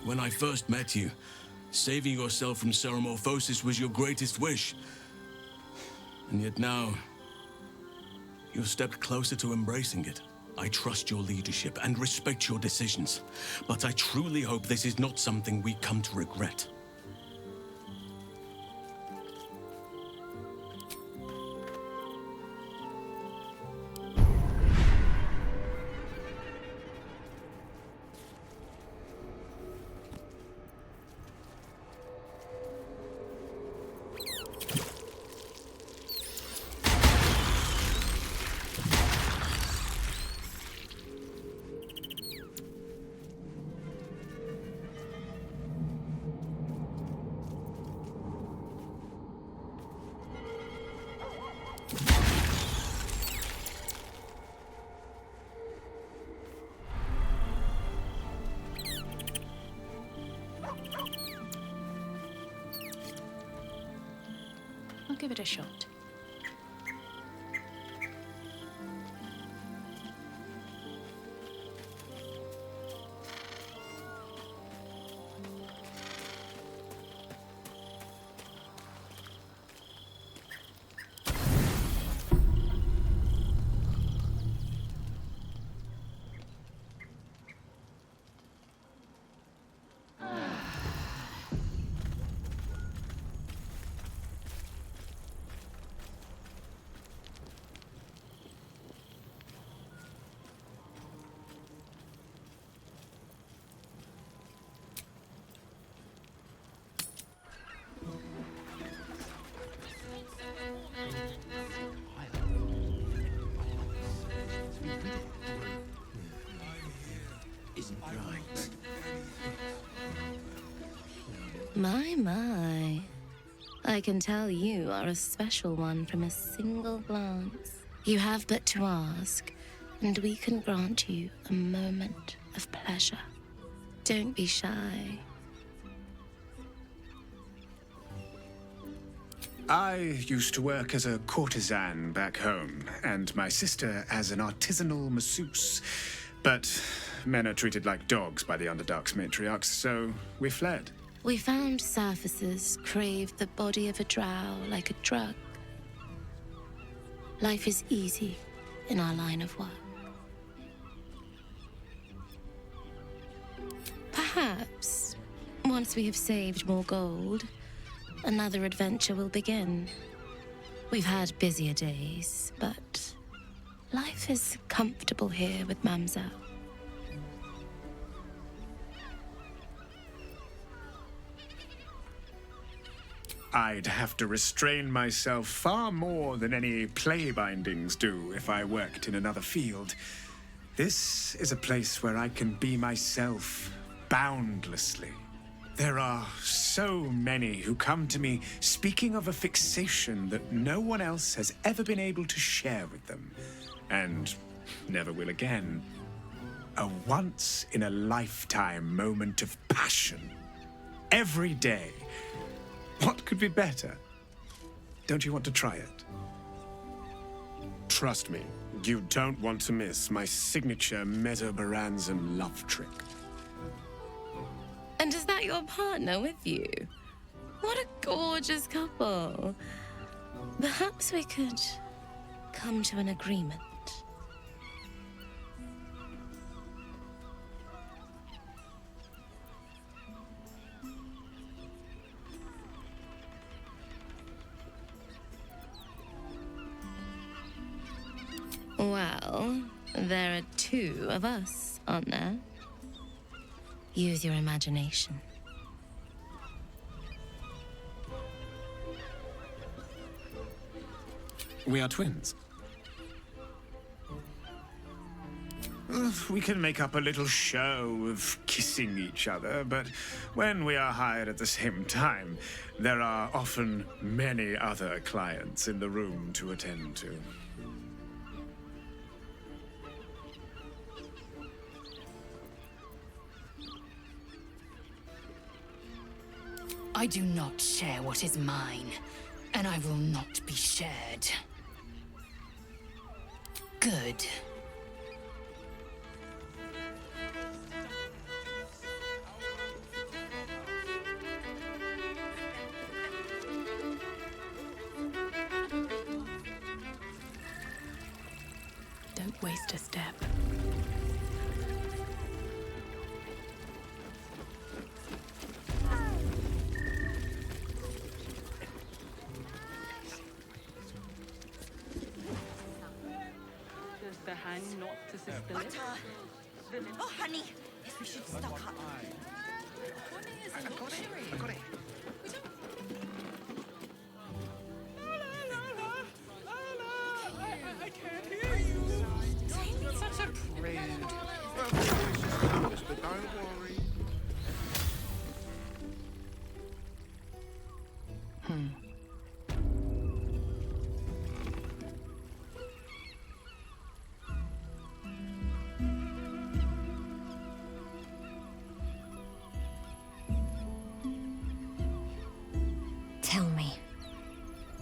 When I first met you, saving yourself from ceremorphosis was your greatest wish. And yet now, you've stepped closer to embracing it. I trust your leadership and respect your decisions, but I truly hope this is not something we come to regret. I'll give it a shot. My. I can tell you are a special one from a single glance. You have but to ask, and we can grant you a moment of pleasure. Don't be shy. I used to work as a courtesan back home, and my sister as an artisanal masseuse. But men are treated like dogs by the Underdark's matriarchs, so we fled. We found surfaces craved the body of a drow like a drug. Life is easy in our line of work. Perhaps, once we have saved more gold, another adventure will begin. We've had busier days, but life is comfortable here with Mamselle. I'd have to restrain myself far more than any play bindings do if I worked in another field. This is a place where I can be myself, boundlessly. There are so many who come to me speaking of a fixation that no one else has ever been able to share with them, and never will again. A once-in-a-lifetime moment of passion. Every day. What could be better? Don't you want to try it? Trust me, you don't want to miss my signature Mesobaranzan love trick. And is that your partner with you? What a gorgeous couple. Perhaps we could come to an agreement. Well, there are two of us, aren't there? Use your imagination. We are twins. We can make up a little show of kissing each other, but when we are hired at the same time, there are often many other clients in the room to attend to. I do not share what is mine, and I will not be shared. Good. Don't waste a step. Does the hand not assist the lift? Oh, honey, yes, we should stock up. I got it. I can't hear you. Such a prude. Mister, don't worry. Tell me,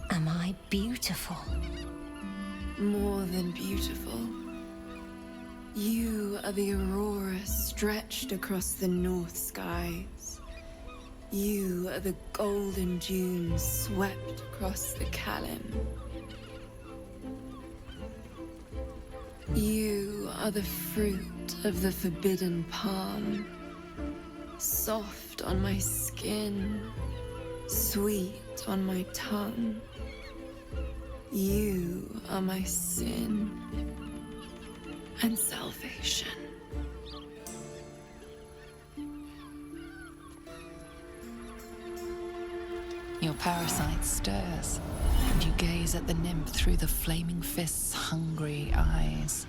am I beautiful? More than beautiful. You are the aurora stretched across the north skies. You are the golden dunes swept across the Kalim. You are the fruit of the forbidden palm, soft on my skin, sweet on my tongue. You are my sin and salvation. Your parasite stirs, and you gaze at the nymph through the flaming fist's hungry eyes.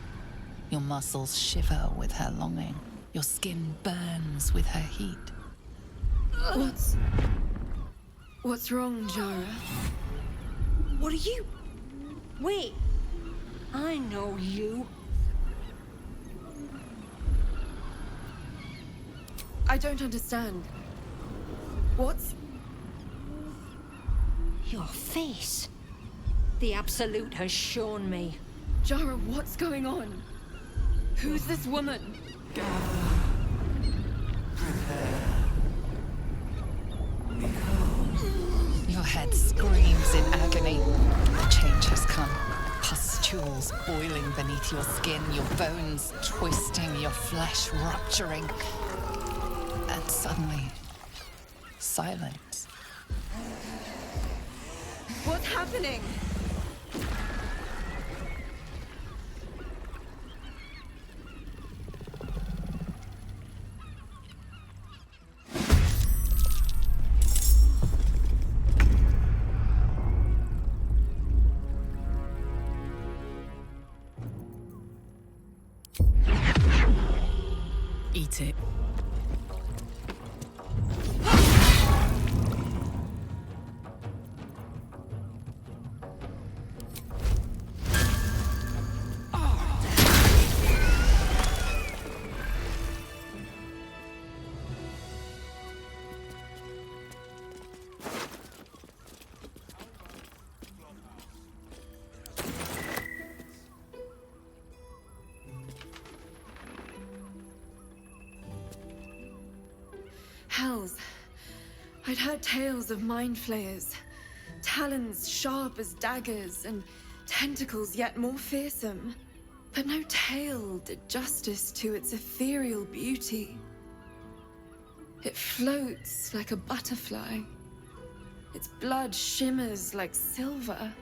Your muscles shiver with her longing. Your skin burns with her heat. What's wrong, Jara? What are you? Wait, I know you. I don't understand. What's... Your face. The Absolute has shown me. Jara, what's going on? Who's this woman? Your head screams in agony. The change has come. Pustules boiling beneath your skin, your bones twisting, your flesh rupturing. And suddenly, silence. What's happening? Eat it. Hells. I'd heard tales of mind flayers. Talons sharp as daggers and tentacles yet more fearsome. But no tale did justice to its ethereal beauty. It floats like a butterfly. Its blood shimmers like silver.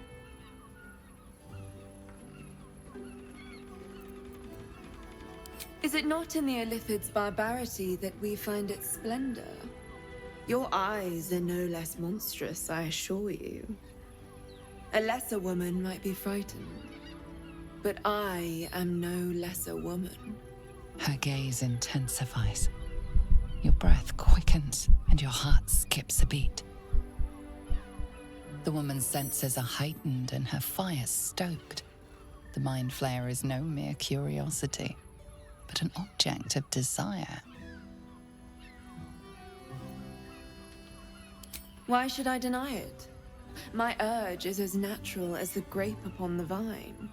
Is it not in the Illithid's barbarity that we find its splendor? Your eyes are no less monstrous, I assure you. A lesser woman might be frightened, but I am no lesser woman. Her gaze intensifies. Your breath quickens and your heart skips a beat. The woman's senses are heightened and her fire stoked. The mind flayer is no mere curiosity, but an object of desire. Why should I deny it? My urge is as natural as the grape upon the vine.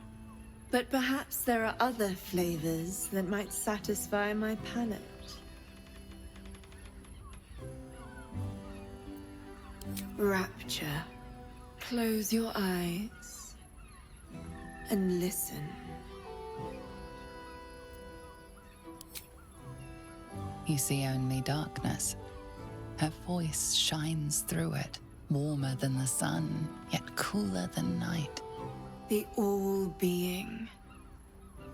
But perhaps there are other flavors that might satisfy my palate. Rapture. Close your eyes and listen. You see only darkness. Her voice shines through it, warmer than the sun, yet cooler than night. The All-Being.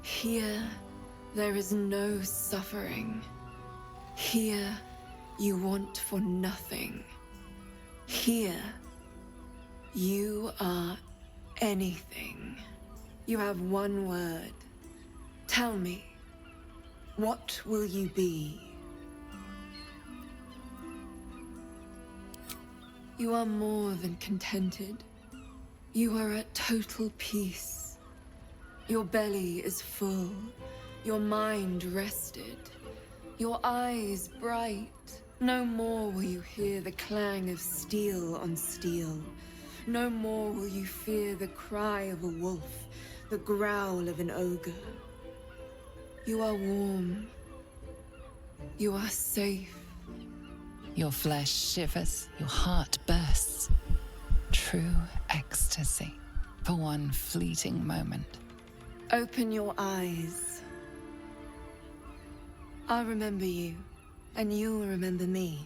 Here, there is no suffering. Here, you want for nothing. Here, you are anything. You have one word. Tell me, what will you be? You are more than contented. You are at total peace. Your belly is full, your mind rested, your eyes bright. No more will you hear the clang of steel on steel. No more will you fear the cry of a wolf, the growl of an ogre. You are warm. You are safe. Your flesh shivers, your heart bursts. True ecstasy for one fleeting moment. Open your eyes. I'll remember you, and you'll remember me.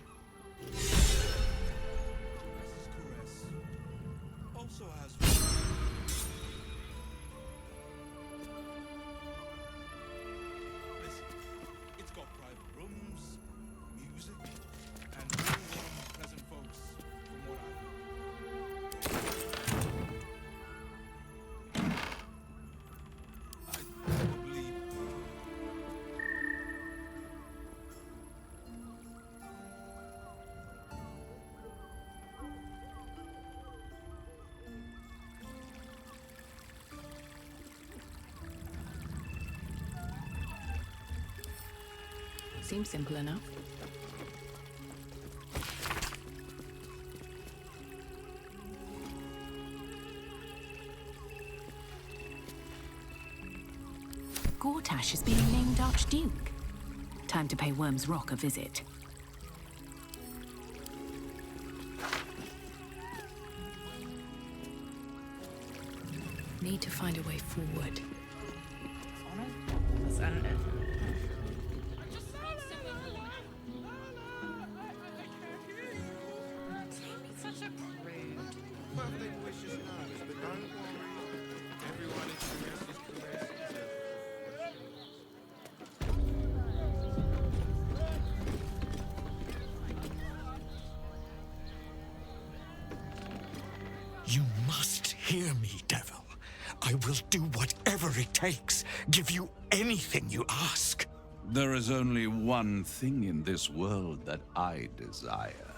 Seems simple enough. Gortash is being named Archduke. Time to pay Worm's Rock a visit. Need to find a way forward. You must hear me, devil. I will do whatever it takes. Give you anything you ask. There is only one thing in this world that I desire.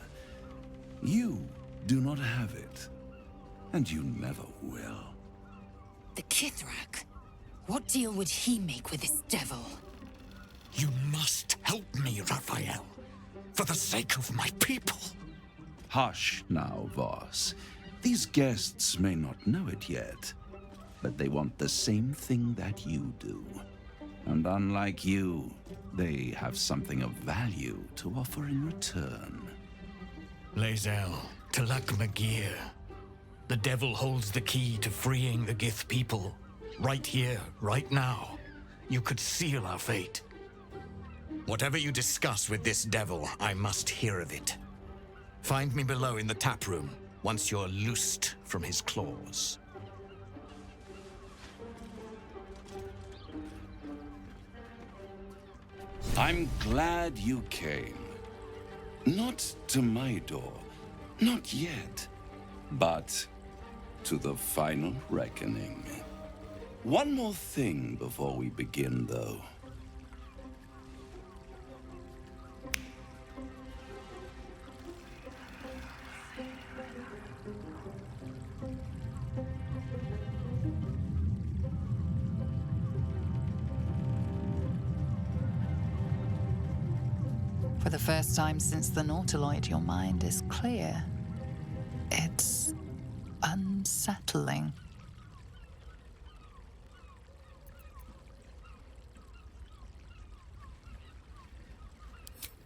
You do not have it, and you never will. The Kithrak? What deal would he make with this devil? You must help me, Raphael. For the sake of my people. Hush now, Voss. These guests may not know it yet, but they want the same thing that you do. And unlike you, they have something of value to offer in return. Lae'zel, Talak Magir. The devil holds the key to freeing the Gith people. Right here, right now. You could seal our fate. Whatever you discuss with this devil, I must hear of it. Find me below in the tap room, once you're loosed from his claws. I'm glad you came. Not to my door, not yet, but to the final reckoning. One more thing before we begin, though. For the first time since the Nautiloid, your mind is clear. It's unsettling.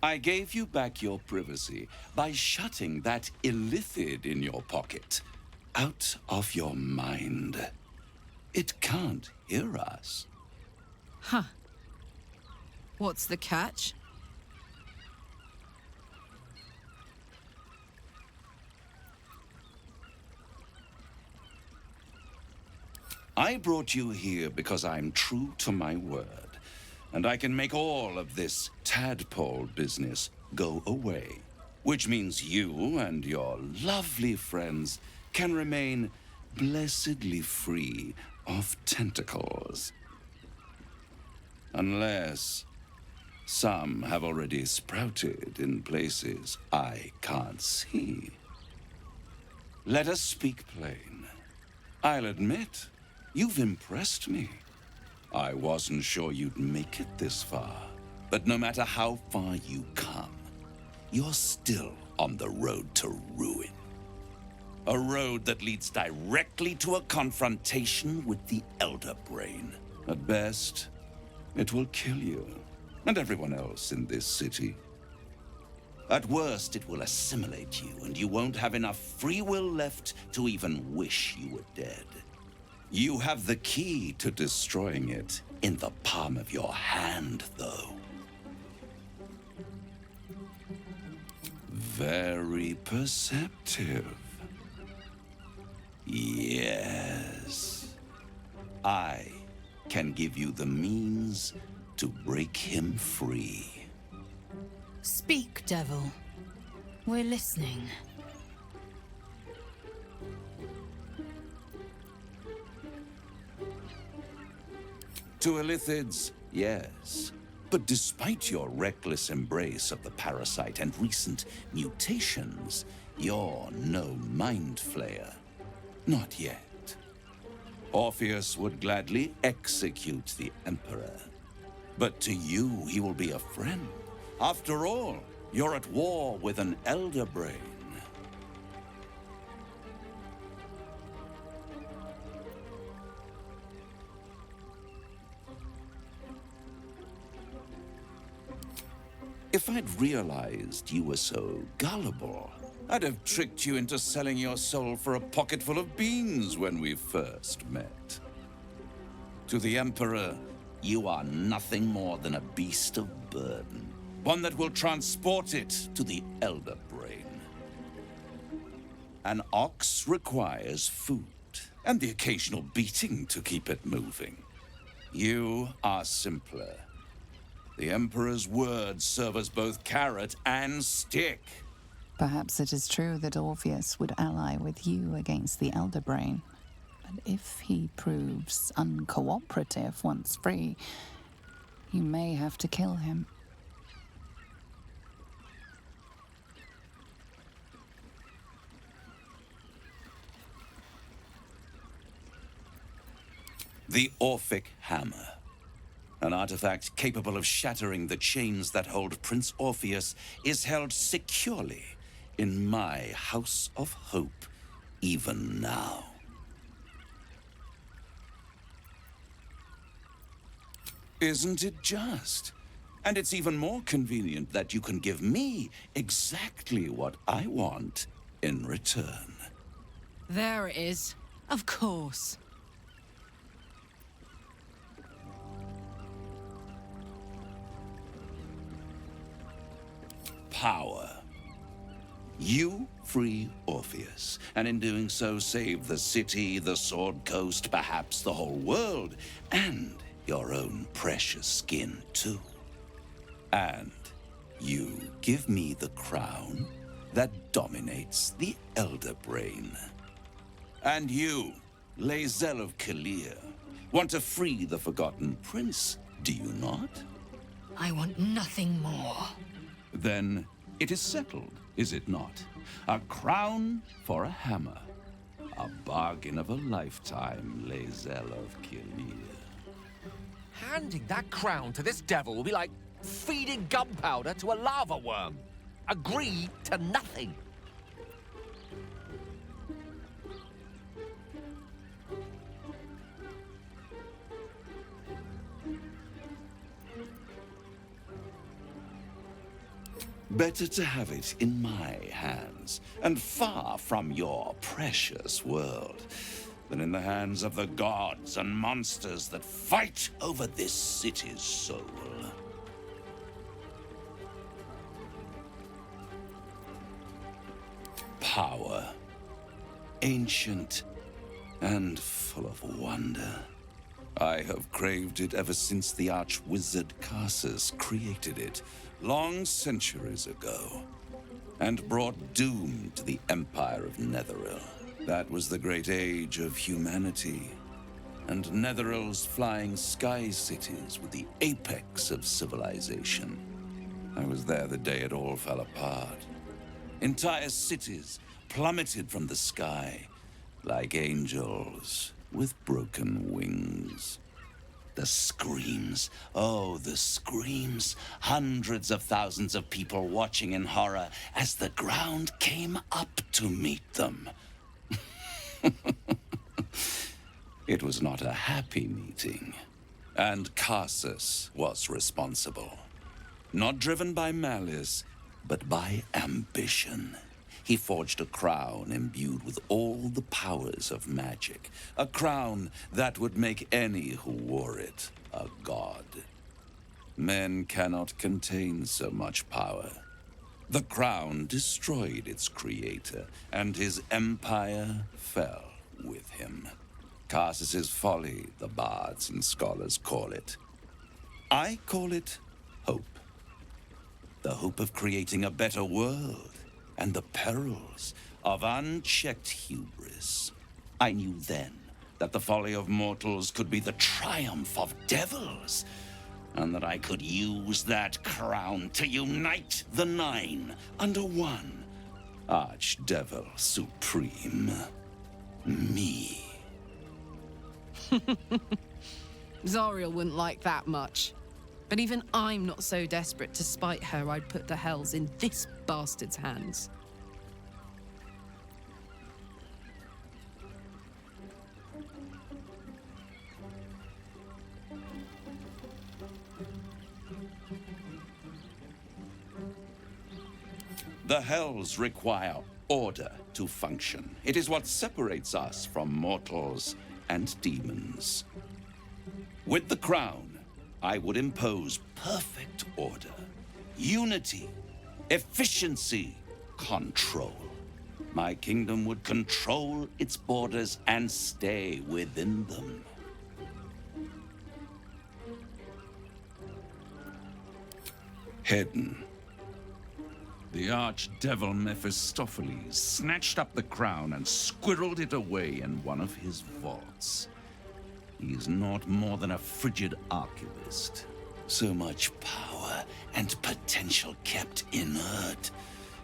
I gave you back your privacy by shutting that illithid in your pocket out of your mind. It can't hear us. Huh. What's the catch? I brought you here because I'm true to my word, and I can make all of this tadpole business go away, which means you and your lovely friends can remain blessedly free of tentacles. Unless some have already sprouted in places I can't see. Let us speak plain. I'll admit, you've impressed me. I wasn't sure you'd make it this far, but no matter how far you come, you're still on the road to ruin. A road that leads directly to a confrontation with the Elder Brain. At best, it will kill you and everyone else in this city. At worst, it will assimilate you, and you won't have enough free will left to even wish you were dead. You have the key to destroying it in the palm of your hand, though. Very perceptive. Yes. I can give you the means to break him free. Speak, devil. We're listening. To Illithids, yes. But despite your reckless embrace of the parasite and recent mutations, you're no mind flayer. Not yet. Orpheus would gladly execute the Emperor. But to you, he will be a friend. After all, you're at war with an Elder Brain. If I'd realized you were so gullible, I'd have tricked you into selling your soul for a pocketful of beans when we first met. To the Emperor, you are nothing more than a beast of burden, one that will transport it to the Elder Brain. An ox requires food, and the occasional beating to keep it moving. You are simpler. The Emperor's words serve as both carrot and stick. Perhaps it is true that Orpheus would ally with you against the Elder Brain. But if he proves uncooperative once free, you may have to kill him. The Orphic Hammer. An artifact capable of shattering the chains that hold Prince Orpheus is held securely in my House of Hope, even now. Isn't it just? And it's even more convenient that you can give me exactly what I want in return. There it is. Of course. Power. You free Orpheus, and in doing so save the city, the Sword Coast, perhaps the whole world, and your own precious skin too. And you give me the crown that dominates the Elder Brain. And you, Lae'zel of Kalir, want to free the Forgotten Prince, do you not? I want nothing more. Then it is settled, is it not? A crown for a hammer. A bargain of a lifetime, Lae'zel of Kalir. Handing that crown to this devil will be like feeding gunpowder to a lava worm. Agree to nothing. Better to have it in my hands, and far from your precious world, than in the hands of the gods and monsters that fight over this city's soul. Power. Ancient and full of wonder. I have craved it ever since the arch-wizard Karsus created it, long centuries ago, and brought doom to the Empire of Netheril. That was the great age of humanity, and Netheril's flying sky cities were the apex of civilization. I was there the day it all fell apart. Entire cities plummeted from the sky, like angels with broken wings. The screams, oh, the screams. Hundreds of thousands of people watching in horror as the ground came up to meet them. It was not a happy meeting, and Karsus was responsible. Not driven by malice, but by ambition. He forged a crown imbued with all the powers of magic. A crown that would make any who wore it a god. Men cannot contain so much power. The crown destroyed its creator, and his empire fell with him. Karsus's folly, the bards and scholars call it. I call it hope. The hope of creating a better world, and the perils of unchecked hubris. I knew then that the folly of mortals could be the triumph of devils, and that I could use that crown to unite the Nine under one Archdevil Supreme. Me. Zariel wouldn't like that much. But even I'm not so desperate to spite her I'd put the hells in this bastard's hands. The hells require order to function. It is what separates us from mortals and demons. With the crown, I would impose perfect order, unity, efficiency, control. My kingdom would control its borders and stay within them. Hidden. The archdevil Mephistopheles snatched up the crown and squirreled it away in one of his vaults. He is not more than a frigid archivist. So much power and potential kept inert.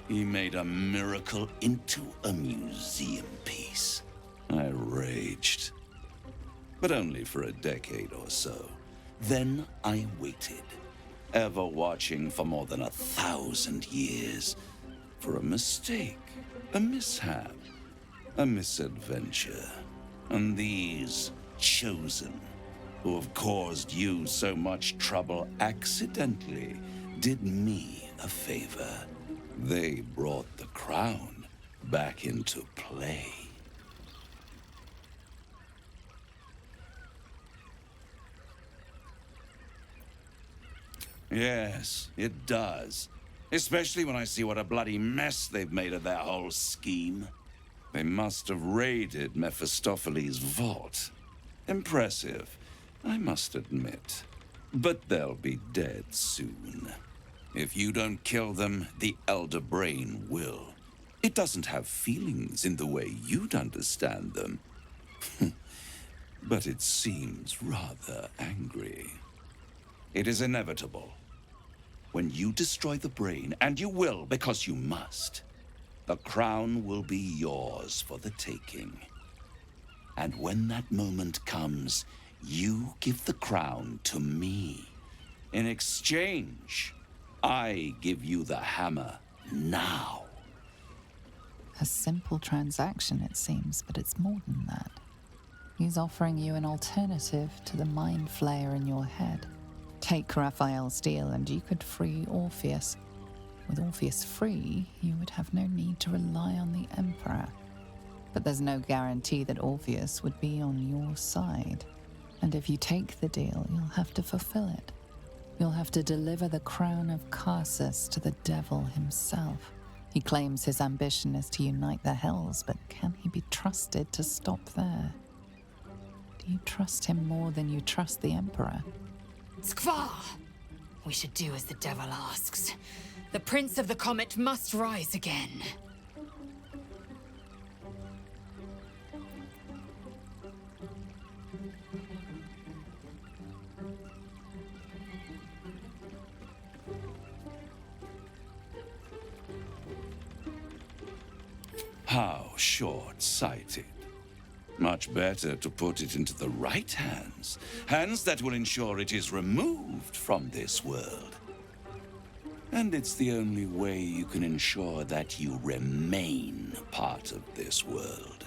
He made a miracle into a museum piece. I raged. But only for a decade or so. Then I waited, ever watching for more than 1,000 years, for a mistake, a mishap, a misadventure. And these chosen, who have caused you so much trouble accidentally, did me a favor. They brought the crown back into play. Yes, it does. Especially when I see what a bloody mess they've made of their whole scheme. They must have raided Mephistopheles' vault. Impressive, I must admit. But they'll be dead soon. If you don't kill them, the Elder Brain will. It doesn't have feelings in the way you'd understand them. But it seems rather angry. It is inevitable. When you destroy the brain, and you will because you must, the crown will be yours for the taking. And when that moment comes, you give the crown to me. In exchange, I give you the hammer now. A simple transaction, it seems, but it's more than that. He's offering you an alternative to the mind flayer in your head. Take Raphael's deal and you could free Orpheus. With Orpheus free, you would have no need to rely on the Emperor. But there's no guarantee that Orpheus would be on your side. And if you take the deal, you'll have to fulfill it. You'll have to deliver the crown of Karsus to the devil himself. He claims his ambition is to unite the hells, but can he be trusted to stop there? You trust him more than you trust the Emperor. Skvar! We should do as the devil asks. The Prince of the Comet must rise again. How short-sighted. Much better to put it into the right hands. Hands that will ensure it is removed from this world. And it's the only way you can ensure that you remain part of this world.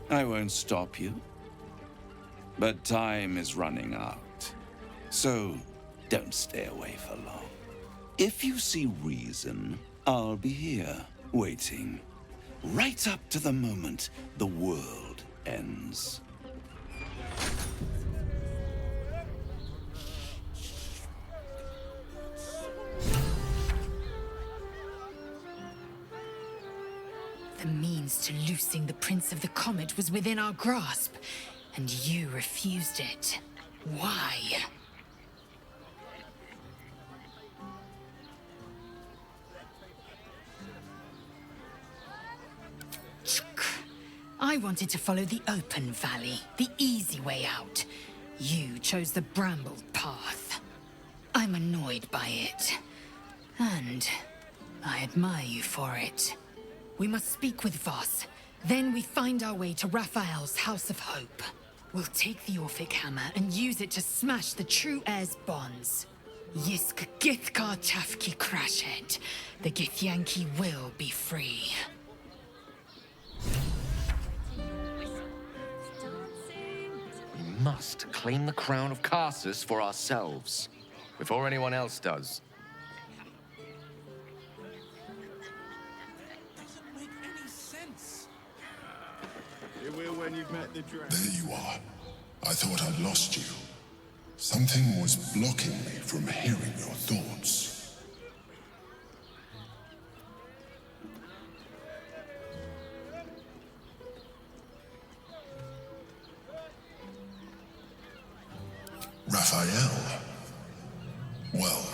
I won't stop you. But time is running out. So don't stay away for long. If you see reason, I'll be here, waiting. Right up to the moment the world ends. The means to loosing the Prince of the Comet was within our grasp, and you refused it. Why? I wanted to follow the open valley, the easy way out. You chose the brambled path. I'm annoyed by it. And I admire you for it. We must speak with Voss. Then we find our way to Raphael's House of Hope. We'll take the Orphic Hammer and use it to smash the true heir's bonds. Yisk Githkar Tafki Crashet. The Githyanki will be free. We must claim the crown of Karsus for ourselves, before anyone else does. Doesn't make any sense. There you are. I thought I'd lost you. Something was blocking me from hearing your thoughts. Raphael. Well,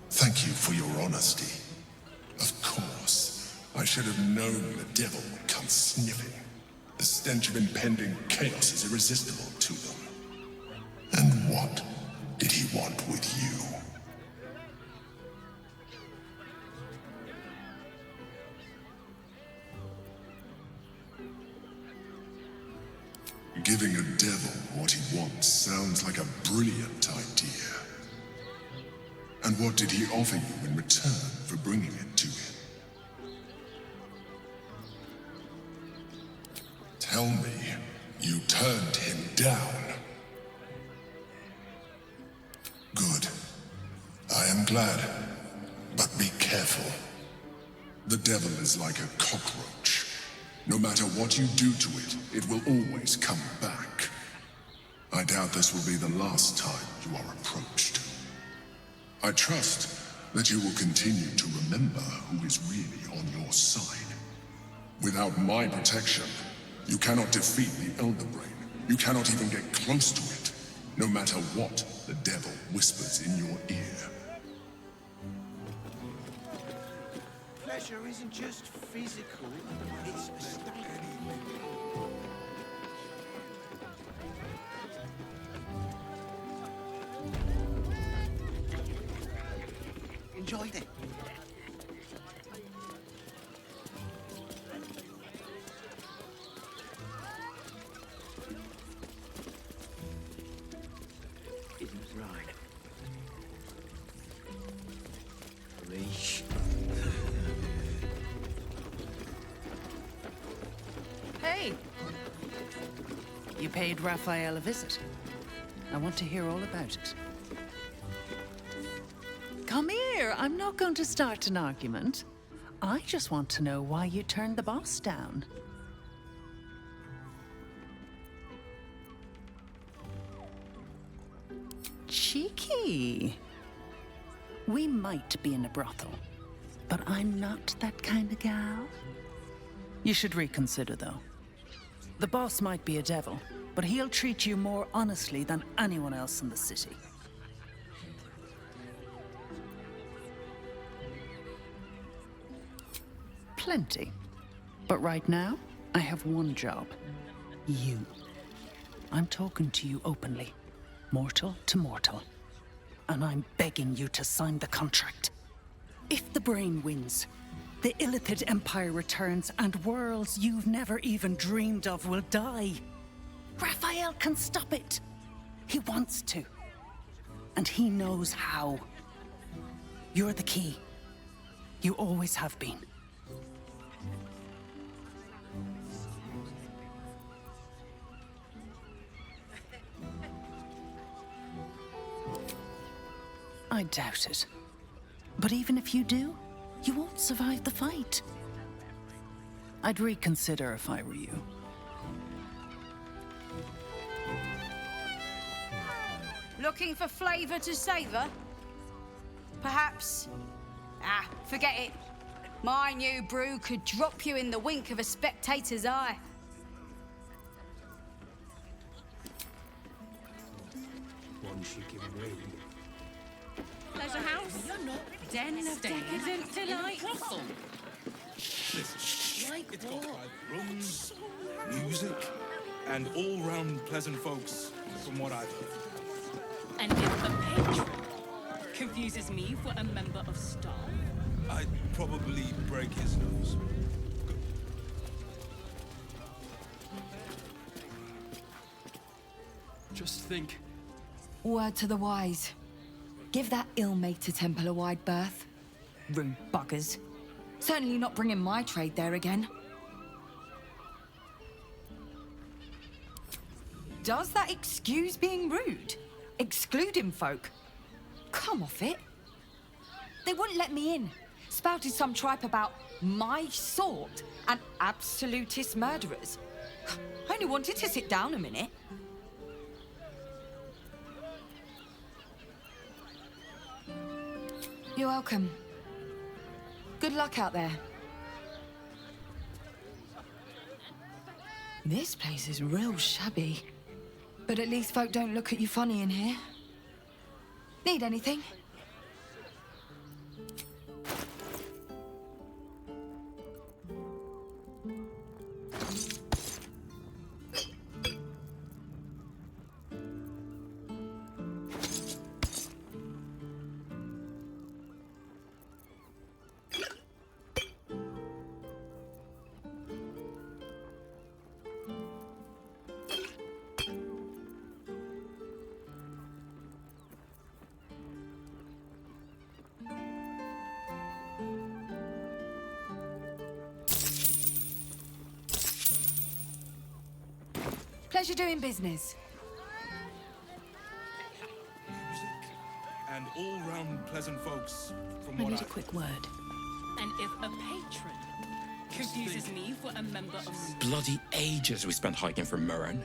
thank you for your honesty. Of course, I should have known the devil would come sniffing. The stench of impending chaos is irresistible to them. And what did he want with you? Giving a devil what he wants sounds like a brilliant idea. And what did he offer you in return for bringing it to him? Tell me, you turned him down. Good. I am glad. But be careful. The devil is like a cockroach. No matter what you do to it, it will always come back. I doubt this will be the last time you are approached. I trust that you will continue to remember who is really on your side. Without my protection, you cannot defeat the Elder Brain. You cannot even get close to it, no matter what the devil whispers in your ear. Pleasure isn't just physical, it's a state. Enjoyed it. Isn't right. Leash. Hey! You paid Raphael a visit. I want to hear all about it. Come here. I'm not going to start an argument. I just want to know why you turned the boss down. Cheeky. We might be in a brothel, but I'm not that kind of gal. You should reconsider, though. The boss might be a devil, but he'll treat you more honestly than anyone else in the city. Plenty. But right now, I have one job. You. I'm talking to you openly, mortal to mortal. And I'm begging you to sign the contract. If the brain wins, the Illithid Empire returns and worlds you've never even dreamed of will die. Raphael can stop it. He wants to. And he knows how. You're the key. You always have been. I doubt it. But even if you do, you won't survive the fight. I'd reconsider if I were you. Looking for flavor to savor? Perhaps? Forget it. My new brew could drop you in the wink of a spectator's eye. One she can read. Pleasure house. Den of decadent delight. It's got private rooms, music, and all-round pleasant folks, from what I've heard. And if a patron confuses me for a member of staff, I'd probably break his nose. Just think. Word to the wise. Give that ill-mated temple a wide berth. Rude buggers. Certainly not bringing my trade there again. Does that excuse being rude? Excluding folk? Come off it. They wouldn't let me in. Spouted some tripe about my sort and absolutist murderers. I only wanted to sit down a minute. You're welcome. Good luck out there. This place is real shabby. But at least folk don't look at you funny in here. Need anything? Pleasure doing business. And all-round pleasant folks, from I what need a I've quick word. and if a patron confuses me for a member of staff, Bloody ages we spent hiking from Murren,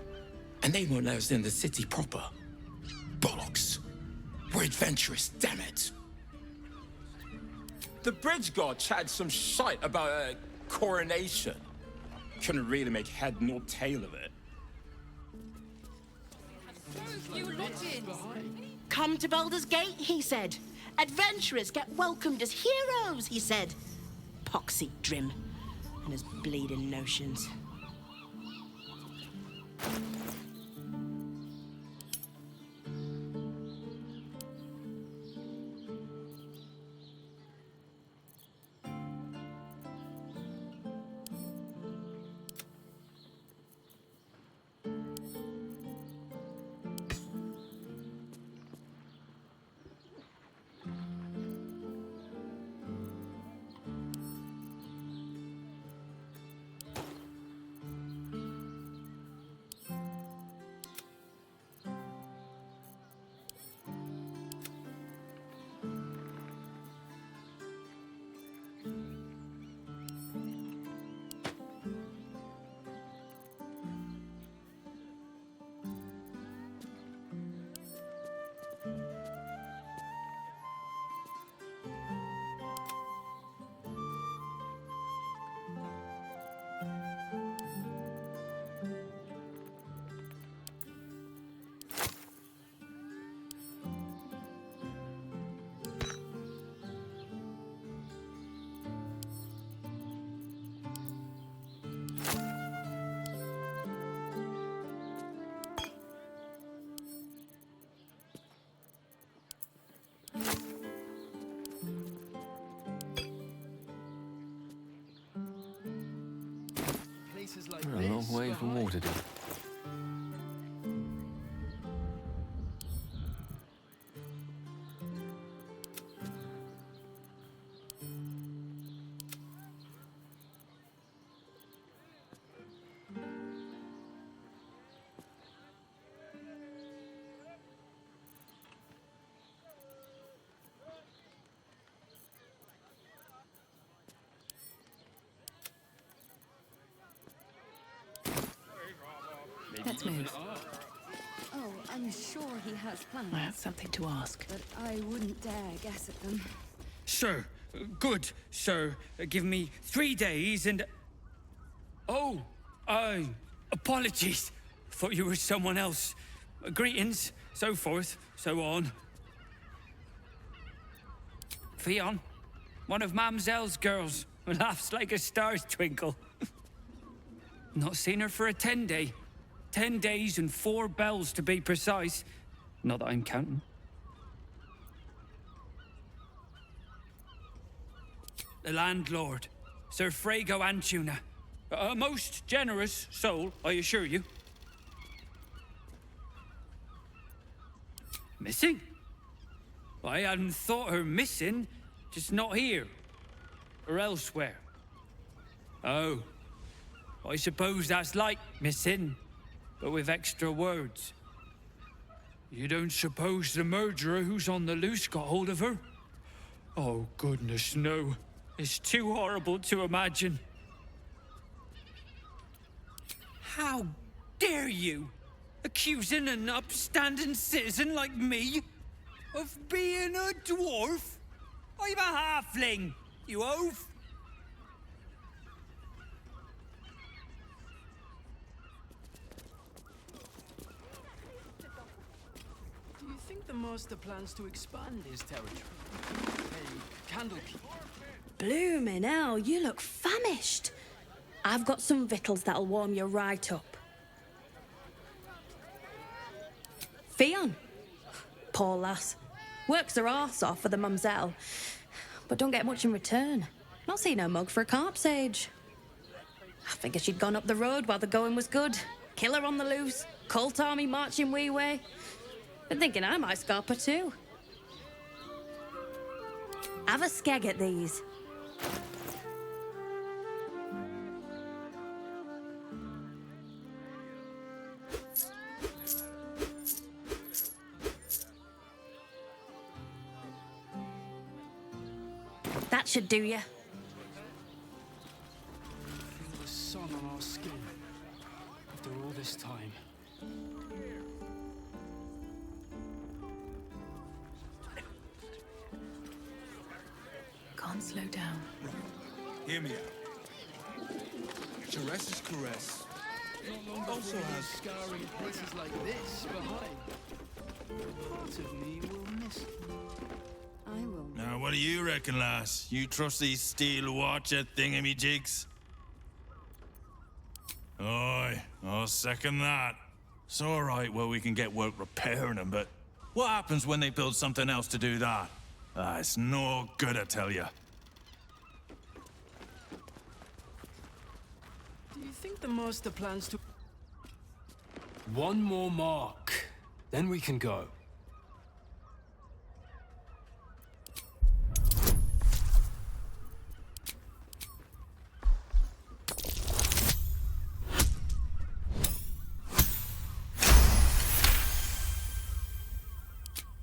and they won't let us in the city proper. Bollocks. We're adventurous, damn it. The bridge god chatted some shite about a coronation. Couldn't really make head nor tail of it. Come to Baldur's Gate, he said. Adventurers get welcomed as heroes, he said. Poxy Drim and his bleeding notions. long way from Waterdeep. Let's move. Oh, I'm sure he has plans. I have something to ask. But I wouldn't dare guess at them. Sir, good, sir. Give me 3 days and... Oh, apologies. Thought you were someone else. Greetings, so forth, so on. Fionn, one of Mamselle's girls, laughs like a star's twinkle. Not seen her for a 10-day. 10 days and 4 bells to be precise. Not that I'm counting. The landlord, Sir Frago Antuna. A most generous soul, I assure you. Missing? I hadn't thought her missing, just not here. Or elsewhere. Oh. I suppose that's like missing, but with extra words. You don't suppose the murderer who's on the loose got hold of her? Oh, goodness, no. It's too horrible to imagine. How dare you? Accusing an upstanding citizen like me of being a dwarf? I'm a halfling, you oaf. Do you think the master plans to expand his territory? Hey, Candlekeep. Bloomin' hell, you look famished. I've got some victuals that'll warm you right up. Fionn. Poor lass. Works her arse off for the mumselle, but don't get much in return. Not seen her mug for a carp's age. I figured she'd gone up the road while the going was good. Killer on the loose, cult army marching wee way. Been thinking I might scarp her too. Have a skeg at these. That should do ya. Feel the sun on our skin after all this time. Can't slow down. Hear me out. Teresa's caress also has scarring places like this behind. Part of me will miss you. I will. Now, what do you reckon, lass? You trust these steel watcher thingamy-jigs? Aye, I'll second that. It's all right where we can get work repairing them, but what happens when they build something else to do that? Ah, it's no good, I tell you. Do you think the master plans to... One more mark, then we can go.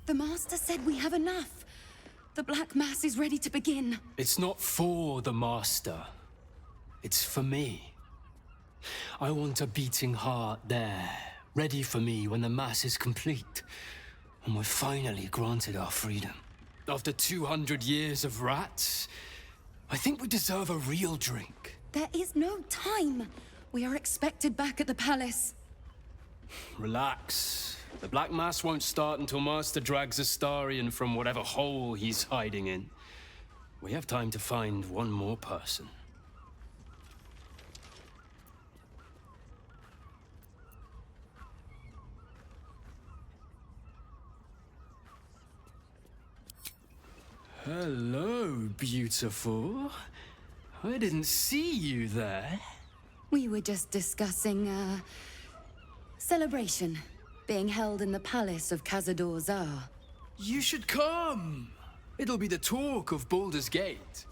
The master said we have enough. The Black Mass is ready to begin. It's not for the master. It's for me. I want a beating heart there, ready for me when the Mass is complete. And we're finally granted our freedom. After 200 years of rats, I think we deserve a real drink. There is no time. We are expected back at the palace. Relax. The Black Mass won't start until Master drags Astarion from whatever hole he's hiding in. We have time to find one more person. Hello, beautiful. I didn't see you there. We were just discussing a celebration being held in the palace of Cazador Zar. You should come. It'll be the talk of Baldur's Gate.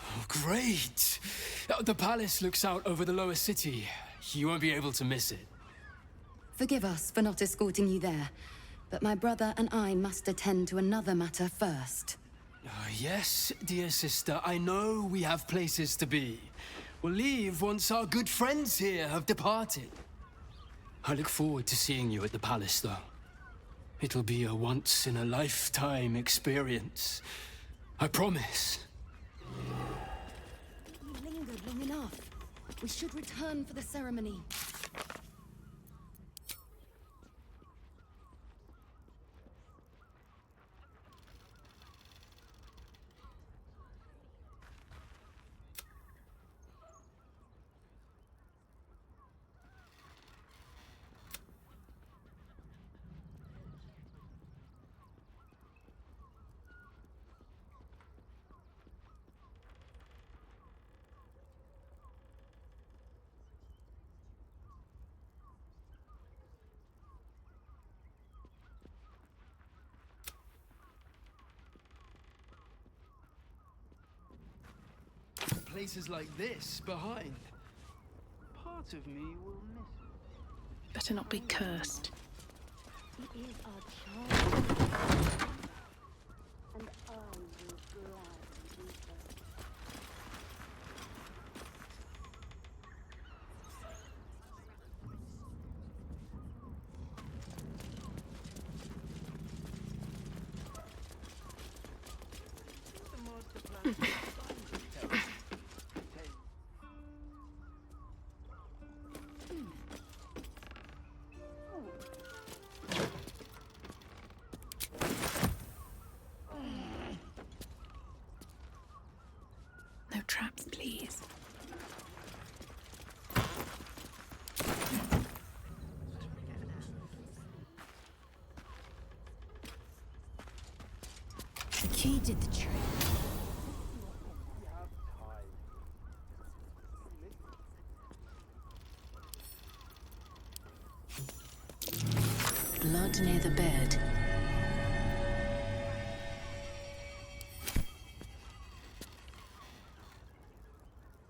Oh, great. The palace looks out over the lower city. You won't be able to miss it. Forgive us for not escorting you there, but my brother and I must attend to another matter first. Yes, dear sister, I know we have places to be. We'll leave once our good friends here have departed. I look forward to seeing you at the palace, though. It'll be a once-in-a-lifetime experience. I promise. We lingered long enough. We should return for the ceremony. Places like this behind. Part of me will miss it. Better not be cursed. It is our child. And I will gladly do so. No traps, please. The key did the trick. Blood near the bed.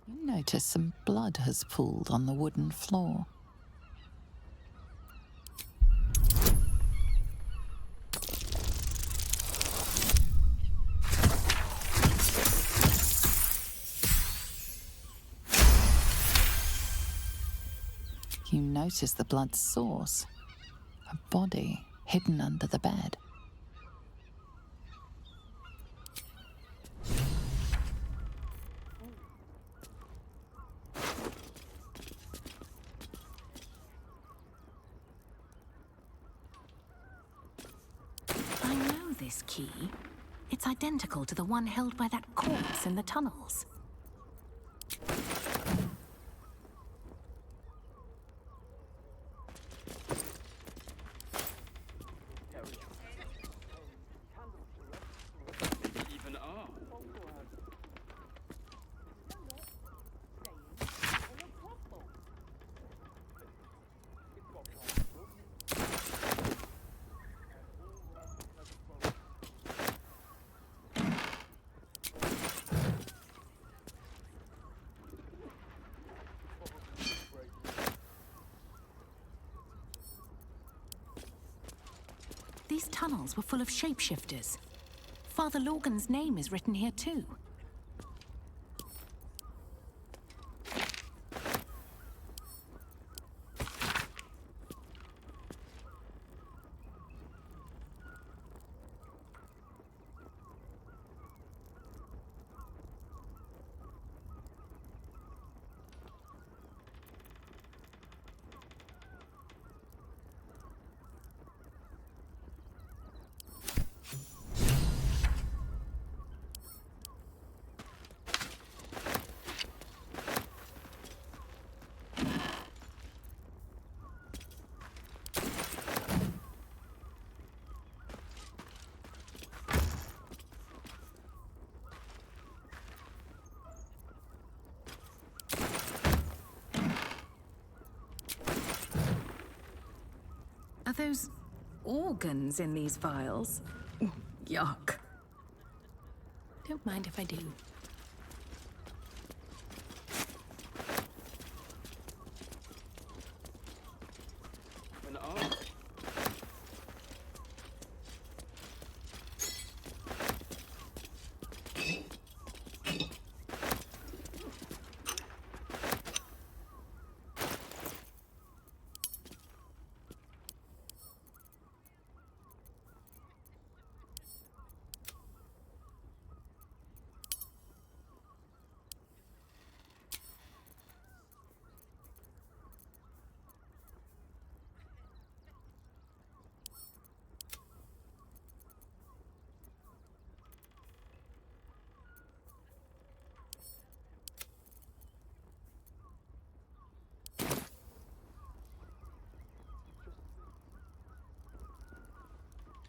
You notice some blood has pooled on the wooden floor. You notice the blood's source. A body hidden under the bed. I know this key. It's identical to the one held by that corpse in the tunnels. These tunnels were full of shapeshifters. Father Lorgan's name is written here too. those organs in these vials? Yuck. Don't mind if I do.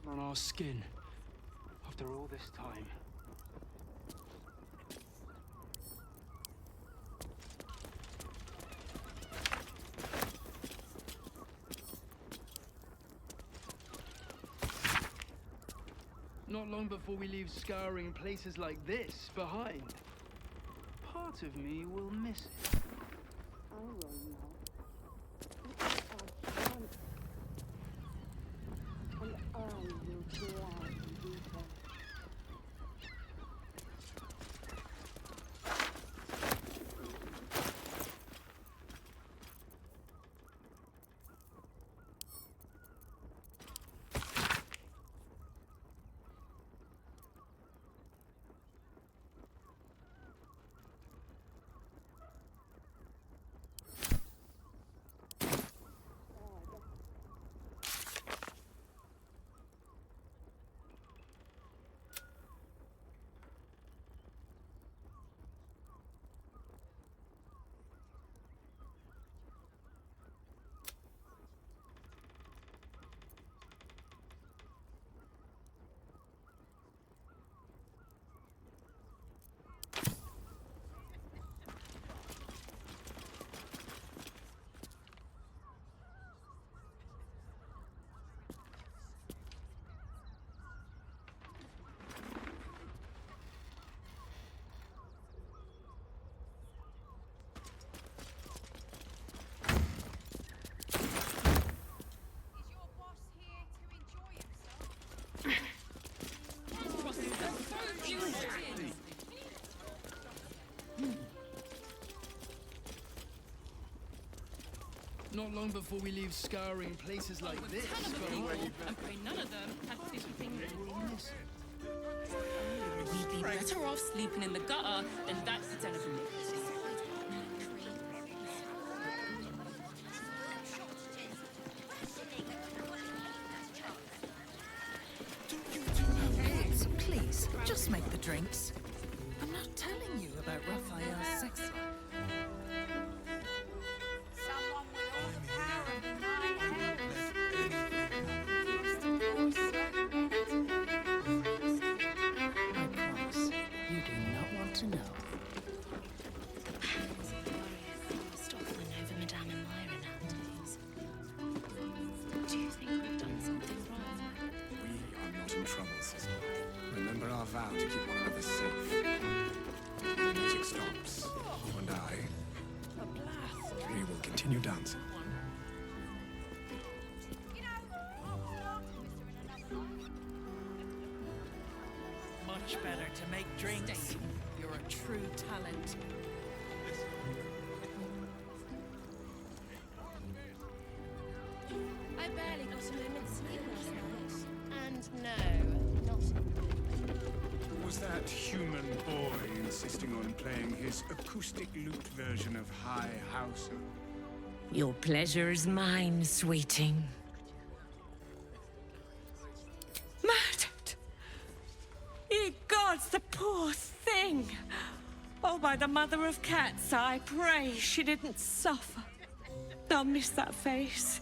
On our skin after all this time. Not long before we leave scouring places like this behind, part of me will miss it. Not long before we leave scouring places like this behind. And pray none of them had anything. We'd be better off sleeping in the gutter than that telephone. So please, just make the drinks. I'm not telling you about Raphael's sex life. Vow to keep one another safe. When the music stops, you and we will continue dancing. Much better to make drinks. You're a true talent. I barely got a moment's sleep last night. And no, not. Was that human boy insisting on playing his acoustic lute version of High House? Your pleasure is mine, sweeting. Murdered! Ye gods, the poor thing! Oh, by the mother of cats, I pray she didn't suffer. I'll miss that face.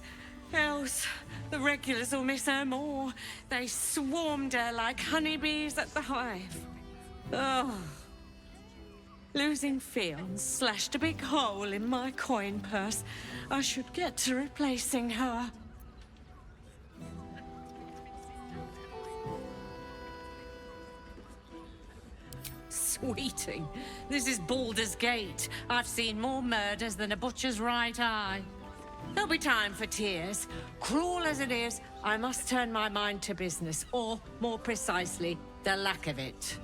Else, the regulars will miss her more. They swarmed her like honeybees at the hive. Oh. Losing Fionn slashed a big hole in my coin purse. I should get to replacing her. Sweeting. This is Baldur's Gate. I've seen more murders than a butcher's right eye. There'll be time for tears. Cruel as it is, I must turn my mind to business, or, more precisely, the lack of it.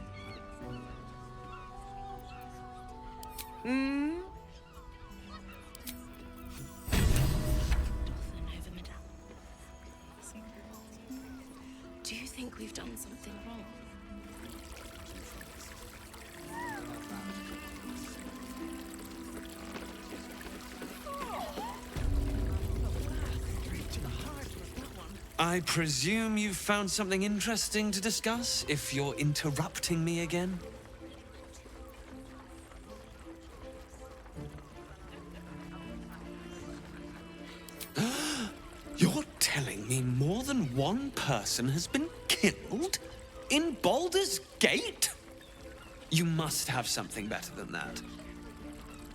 Do you think we've done something wrong? I presume you've found something interesting to discuss, if you're interrupting me again? You're telling me more than one person has been killed? In Baldur's Gate? You must have something better than that.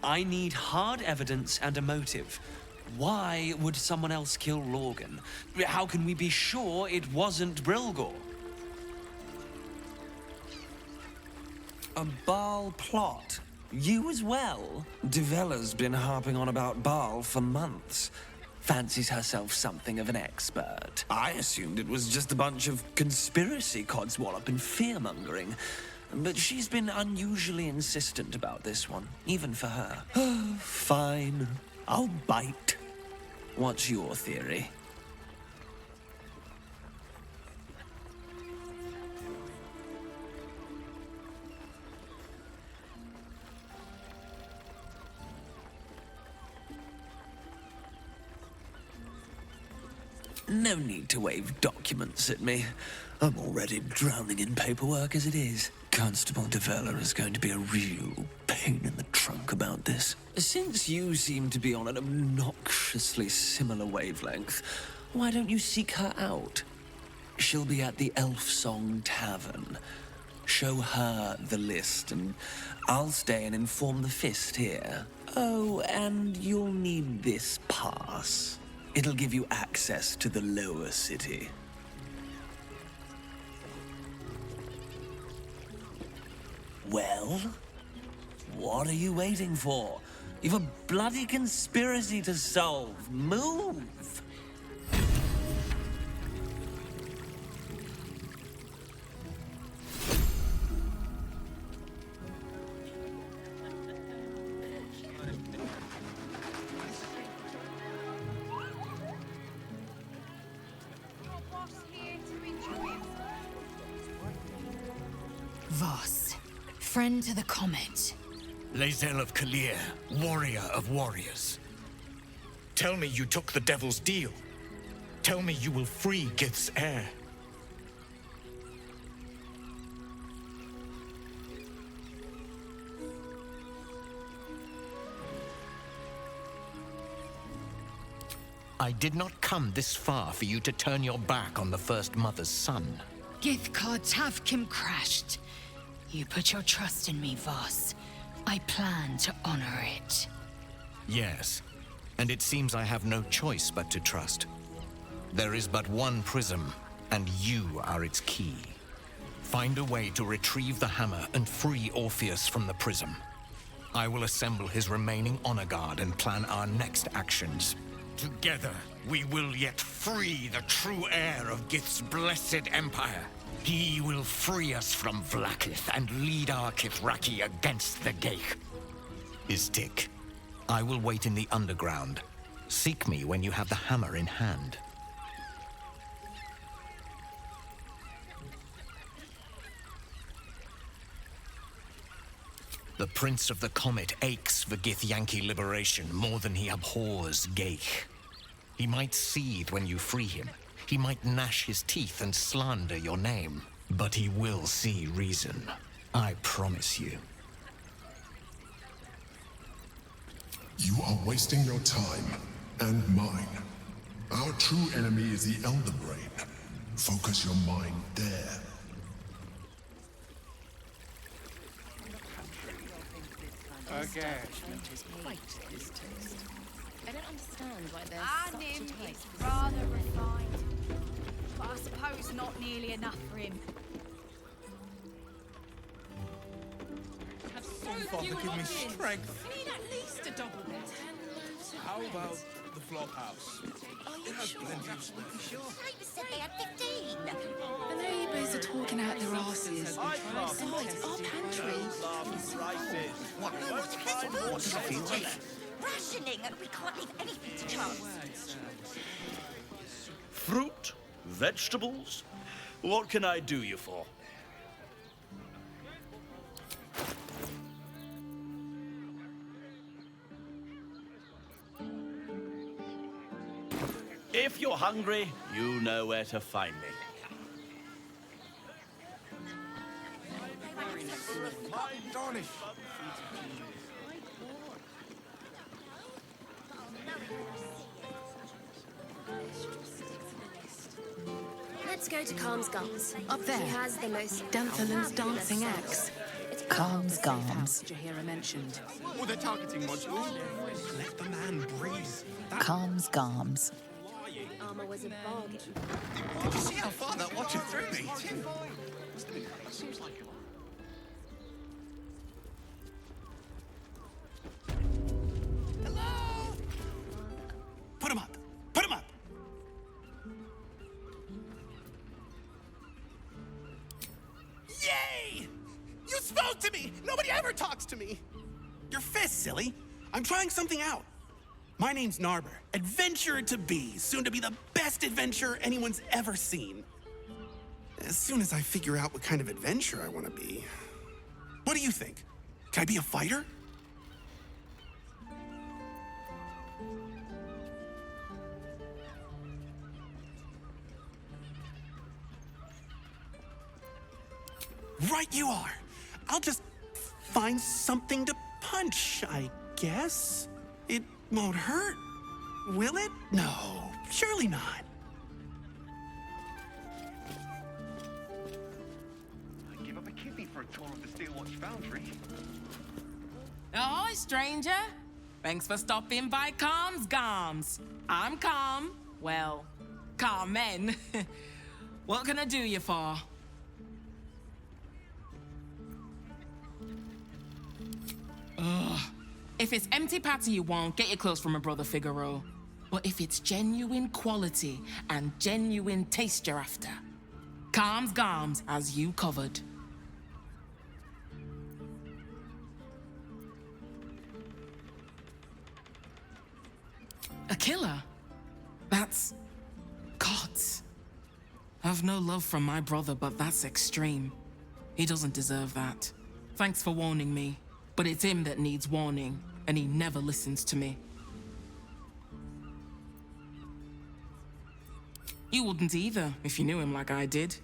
I need hard evidence and a motive. Why would someone else kill Lorgan? How can we be sure it wasn't Brilgor? A Baal plot? You as well? Devella's been harping on about Baal for months. Fancies herself something of an expert. I assumed it was just a bunch of conspiracy codswallop and fear-mongering. But she's been unusually insistent about this one, even for her. Fine. I'll bite. What's your theory? No need to wave documents at me. I'm already drowning in paperwork as it is. Constable Devella is going to be a real pain in the trunk about this. Since you seem to be on an obnoxiously similar wavelength, why don't you seek her out? She'll be at the Elf Song Tavern. Show her the list, and I'll stay and inform the Fist here. Oh, and you'll need this pass. It'll give you access to the lower city. Well, what are you waiting for? You've a bloody conspiracy to solve. Move! Voss, friend to the Comet. Lae'zel of Kalir, warrior of warriors. Tell me you took the Devil's deal. Tell me you will free Gith's heir. I did not come this far for you to turn your back on the First Mother's son. Githkar Tavkim crashed. You put your trust in me, Voss. I plan to honor it. Yes, and it seems I have no choice but to trust. There is but one prism, and you are its key. Find a way to retrieve the hammer and free Orpheus from the prism. I will assemble his remaining honor guard and plan our next actions. Together, we will yet free the true heir of Gith's blessed empire. He will free us from Vlaakith and lead our Kithraki against the Geich. Istik, I will wait in the underground. Seek me when you have the hammer in hand. The Prince of the Comet aches for Githyanki liberation more than he abhors Geich. He might seethe when you free him. He might gnash his teeth and slander your name. But he will see reason. I promise you. You are wasting your time, and mine. Our true enemy is the Elder Brain. Focus your mind there. Okay. I don't understand why there's Our such a Nim type. is rather refined, but I suppose not nearly enough for him. Father, give me strength. We need at least a double bed. How about the flop house? It has plenty of space. Said they had 15. The neighbours are talking out their asses. Besides, our pantry is What does it feel like? Rationing. We can't leave anything to chance. Fruit? Vegetables? What can I do you for? If you're hungry, you know where to find me. My Donish. Let's go to Calm's Gums. Up there. He has the most Danthalan's dancing axe. Calm's Gums. Jahira mentioned. Oh, they're targeting modules. Let the man breathe. Calm's Gums. armor was a bargain. Did you see how far that watcher threw me? Hello? Put him up. Put him up. Yay! You spoke to me! Nobody ever talks to me! Your fist, silly. I'm trying something out. My name's Narber, adventurer to be, soon to be the best adventurer anyone's ever seen. As soon as I figure out what kind of adventurer I want to be. What do you think? Can I be a fighter? Right you are. I'll just find something to punch, I guess. It won't hurt, will it? No, surely not. I'd give up a kidney for a tour of the Steelwatch Foundry. Ahoy, stranger. Thanks for stopping by Calm's Gums. I'm Calm. Well, Carmen. What can I do you for? Ugh. If it's empty patty you want, get your clothes from my brother Figaro. But if it's genuine quality and genuine taste you're after, Calm's Gums has you covered. A killer? That's... gods. I've no love from my brother, but that's extreme. He doesn't deserve that. Thanks for warning me. But it's him that needs warning, and he never listens to me. You wouldn't either, if you knew him like I did.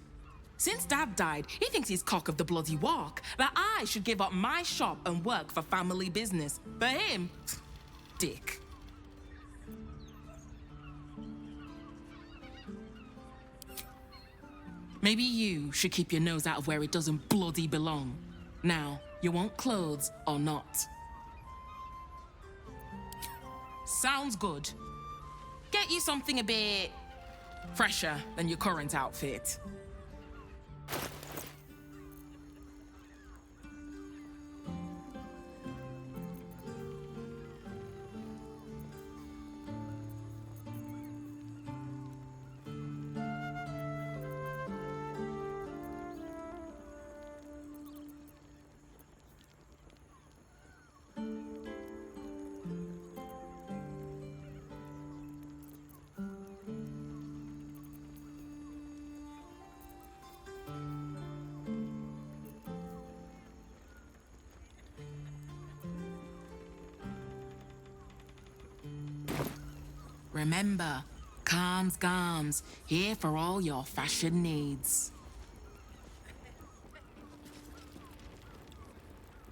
Since Dad died, he thinks he's cock of the bloody walk, that I should give up my shop and work for family business. For him, dick. Maybe you should keep your nose out of where it doesn't bloody belong. Now, you want clothes or not? Sounds good. Get you something a bit fresher than your current outfit. Remember, Calm's Gums, here for all your fashion needs.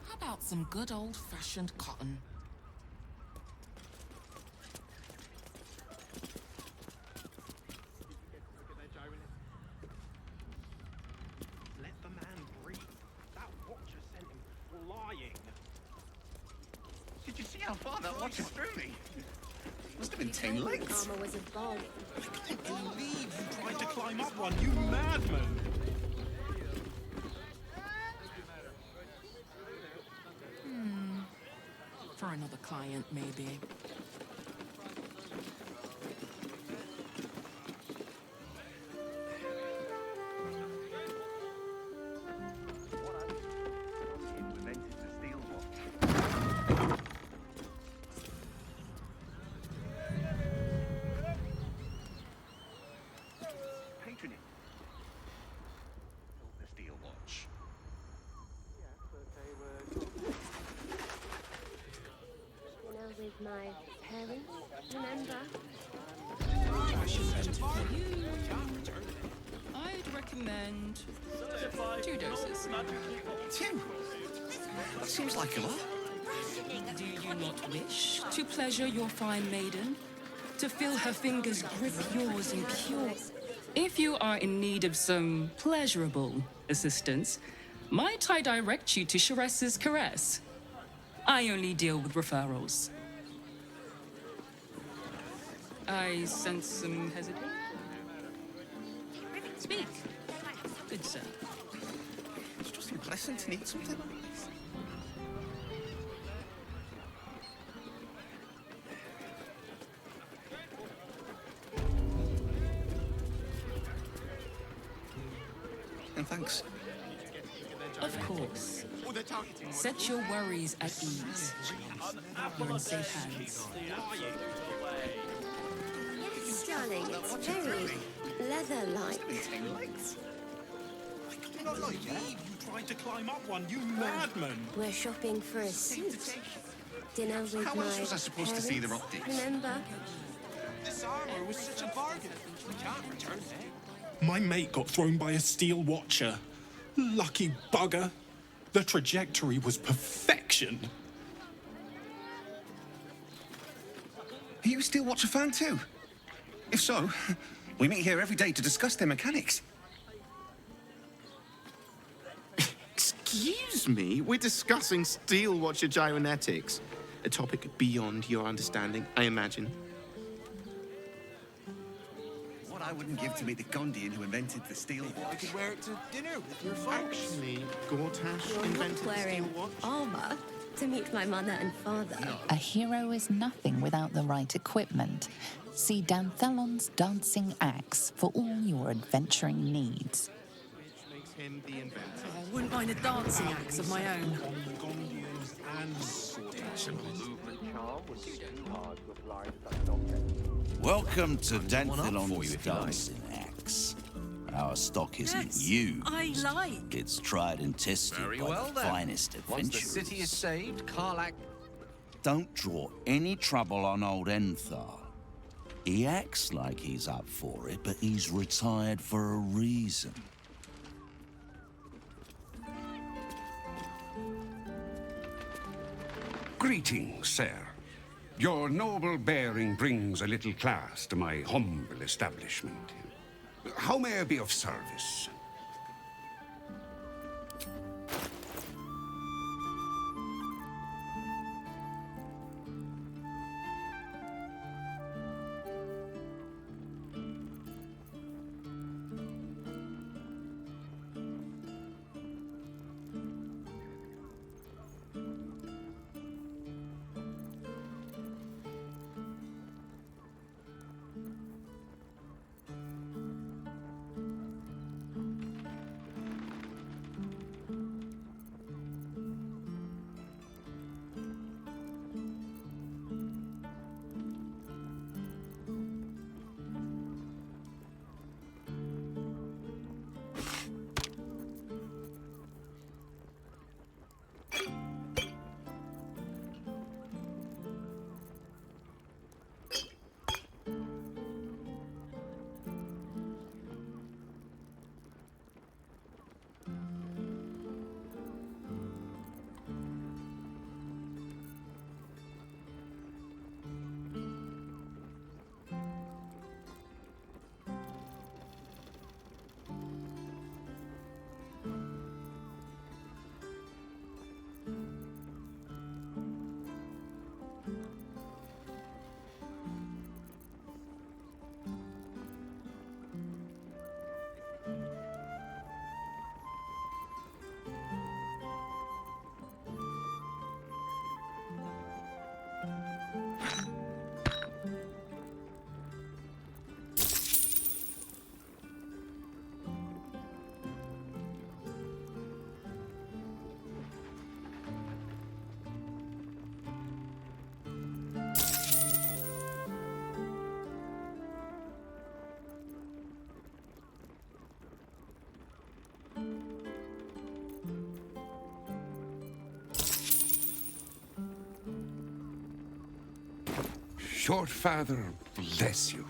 How about some good old-fashioned cotton? Let the man breathe. That watcher sent him flying. Did you see how far that watcher threw me? Must have been 10 legs. Armor was a bargain. I can't believe you tried to climb up one, you madman! For another client, maybe. Patronage. The steel watch. Dinner with my parents, remember? I'd recommend 2 doses. 2? That seems like a lot. Do you not wish to pleasure your fine maiden? To feel her fingers grip yours in pure... If you are in need of some pleasurable assistance, might I direct you to Shares's Caress? I only deal with referrals. I sense some hesitation. Speak. Good sir. It's just impressive to need something like this. And thanks. Of course. Set your worries at ease. You're in safe hands. Yes, darling, it's very leather-like. I cannot believe you tried to climb up one, you madman! We're shopping for a suit. Dinner with How my else was I supposed to see the parents, optics? remember? This armor was such a bargain. We can't return it. My mate got thrown by a steel watcher. Lucky bugger. The trajectory was perfection. Are you a steel watcher fan too? If so, we meet here every day to discuss their mechanics. Excuse me? We're discussing steel watcher gyromatics. A topic beyond your understanding, I imagine. What I wouldn't give to meet the Gondian who invented the steel watch. I could wear it to dinner with your folks. Actually, Gortash You're invented not the wearing steel watch. armor to meet my mother and father. A hero is nothing without the right equipment. See Danthelon's dancing axe for all your adventuring needs. Makes him the inventor. I wouldn't mind a dancing axe of my own. Gondians and Welcome to Danthelon's dancing axe. Our stock isn't Yes, huge. I like. It's tried and tested Very by well, the then. finest Once the adventurers. city is saved, Karlak... Don't draw any trouble on old Enthar. He acts like he's up for it, but he's retired for a reason. Greetings, sir. Your noble bearing brings a little class to my humble establishment. How may I be of service? Your father bless you.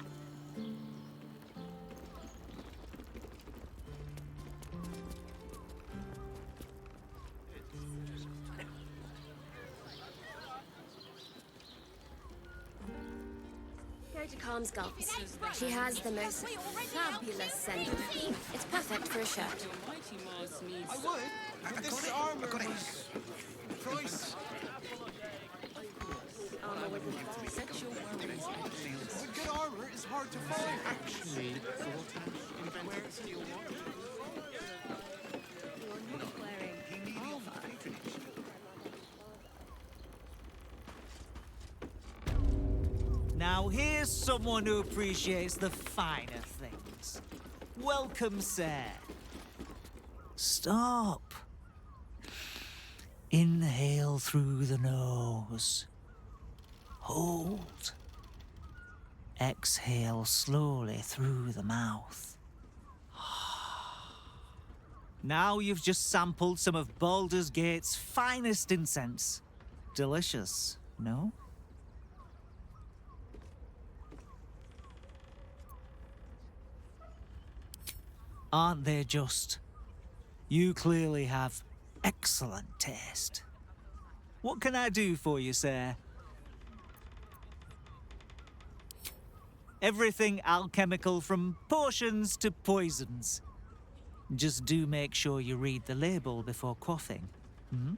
Go to Calm's Gulps. She has the most fabulous scent. It's perfect for a shirt. I would, but this armor was price. But good armor is hard to find. Actually, invented steel watch. You're not wearing armor. Now here's someone who appreciates the finer things. Welcome, sir. Stop. Inhale through the nose. Hold. Exhale slowly through the mouth. Now you've just sampled some of Baldur's Gate's finest incense. Delicious, no? Aren't they just? You clearly have excellent taste. What can I do for you, sir? Everything alchemical from potions to poisons. Just do make sure you read the label before quaffing. Hmm?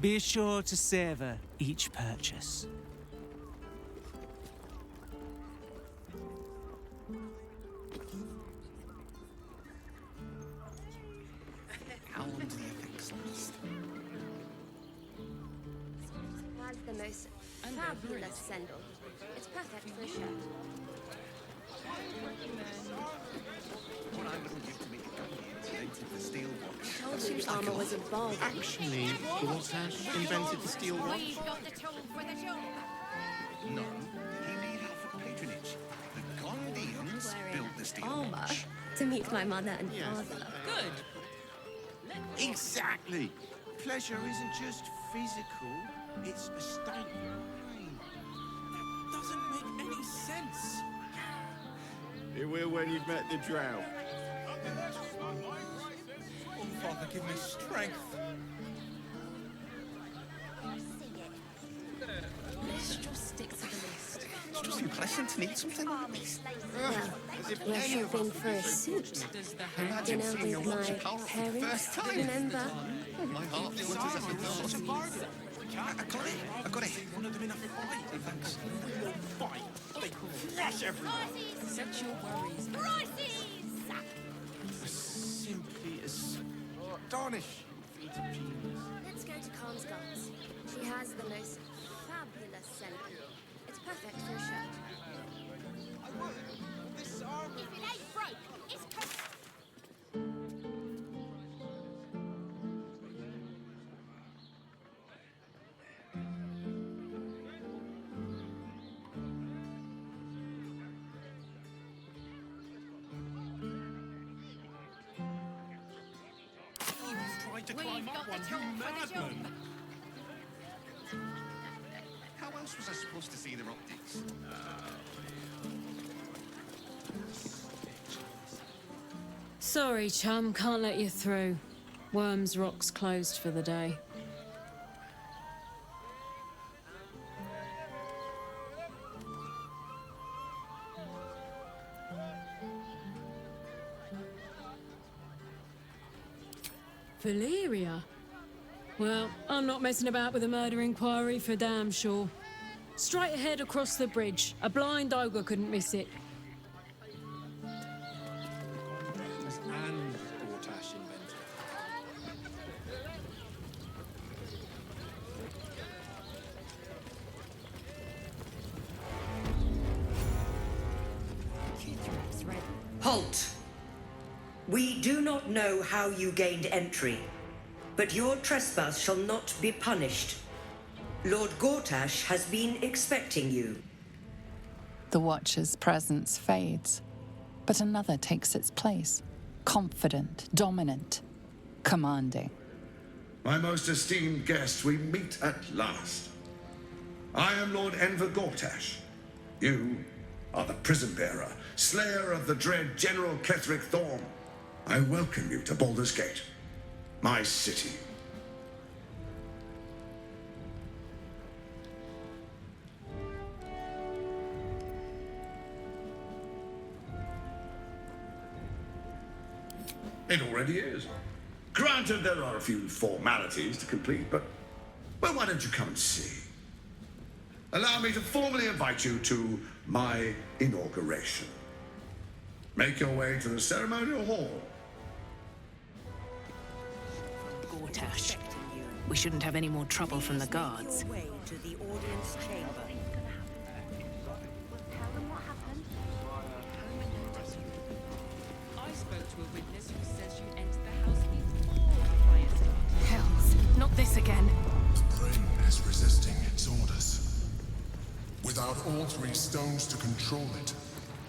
Be sure to savor each purchase. How long do the effects last? Has the most fabulous scent. It's perfect for a shirt. What I wouldn't give to be invented the steel watch. Told you armor was a bargain. Actually, Baldur invented the steel watch. We've got the tool for the job. No, he made it for patronage. The Gondians built the steel Armor watch. to meet my mother and father. Good. Exactly. Pleasure isn't just physical, it's a state of mind. That doesn't make any sense. It will when you've met the drow. Oh, Father, give me strength. Let's just stick to the list. It's just pleasant to need something like this. We're shopping for a suit. Imagine seeing your Dinner watch with power my for the first parents, time. remember? My heart flutters at the thought. I got it. One of them in a fight. Thanks. We won't fight. They crush everyone. Set your worries. Simply astonishing feat of genius. Let's go to Khan's guards. She has the most fabulous scent. It's perfect for a shirt. I would. This armor. If it ain't broke, it's Tried to climb up one, you madman! How else was I supposed to see their optics? Sorry, chum, can't let you through. Worms Rock's closed for the day. Valeria? Well, I'm not messing about with a murder inquiry for damn sure. Straight ahead across the bridge. A blind ogre couldn't miss it. And Gortash invented. Halt! We do not know how you gained entry, but your trespass shall not be punished. Lord Gortash has been expecting you. The Watcher's presence fades, but another takes its place. Confident, dominant, commanding. My most esteemed guest, we meet at last. I am Lord Enver Gortash. You are the prison bearer, slayer of the dread General Ketheric Thorm. I welcome you to Baldur's Gate, my city. It already is. Granted, there are a few formalities to complete, but well, why don't you come and see? Allow me to formally invite you to my inauguration. Make your way to the ceremonial hall. Gortash. We shouldn't have any more trouble from the guards. Way to the audience chamber. Tell them what happened. I spoke to a witness who says you entered the house before the fire started. Hells, not this again. The brain is resisting its orders. Without all three stones to control it,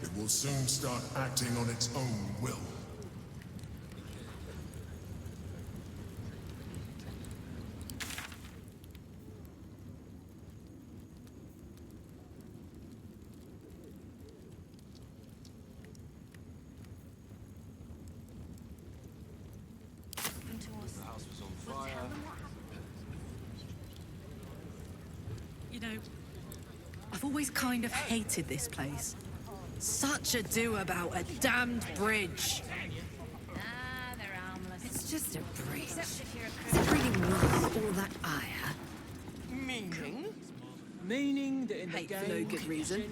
it will soon start acting on its own will. The house was on fire. You know, I've always kind of hated this place. Such ado about a damned bridge. They're harmless. It's just a bridge. Except if you're a Is it really worth all that ire? Meaning? Meaning that in the Hate game... for no good reason.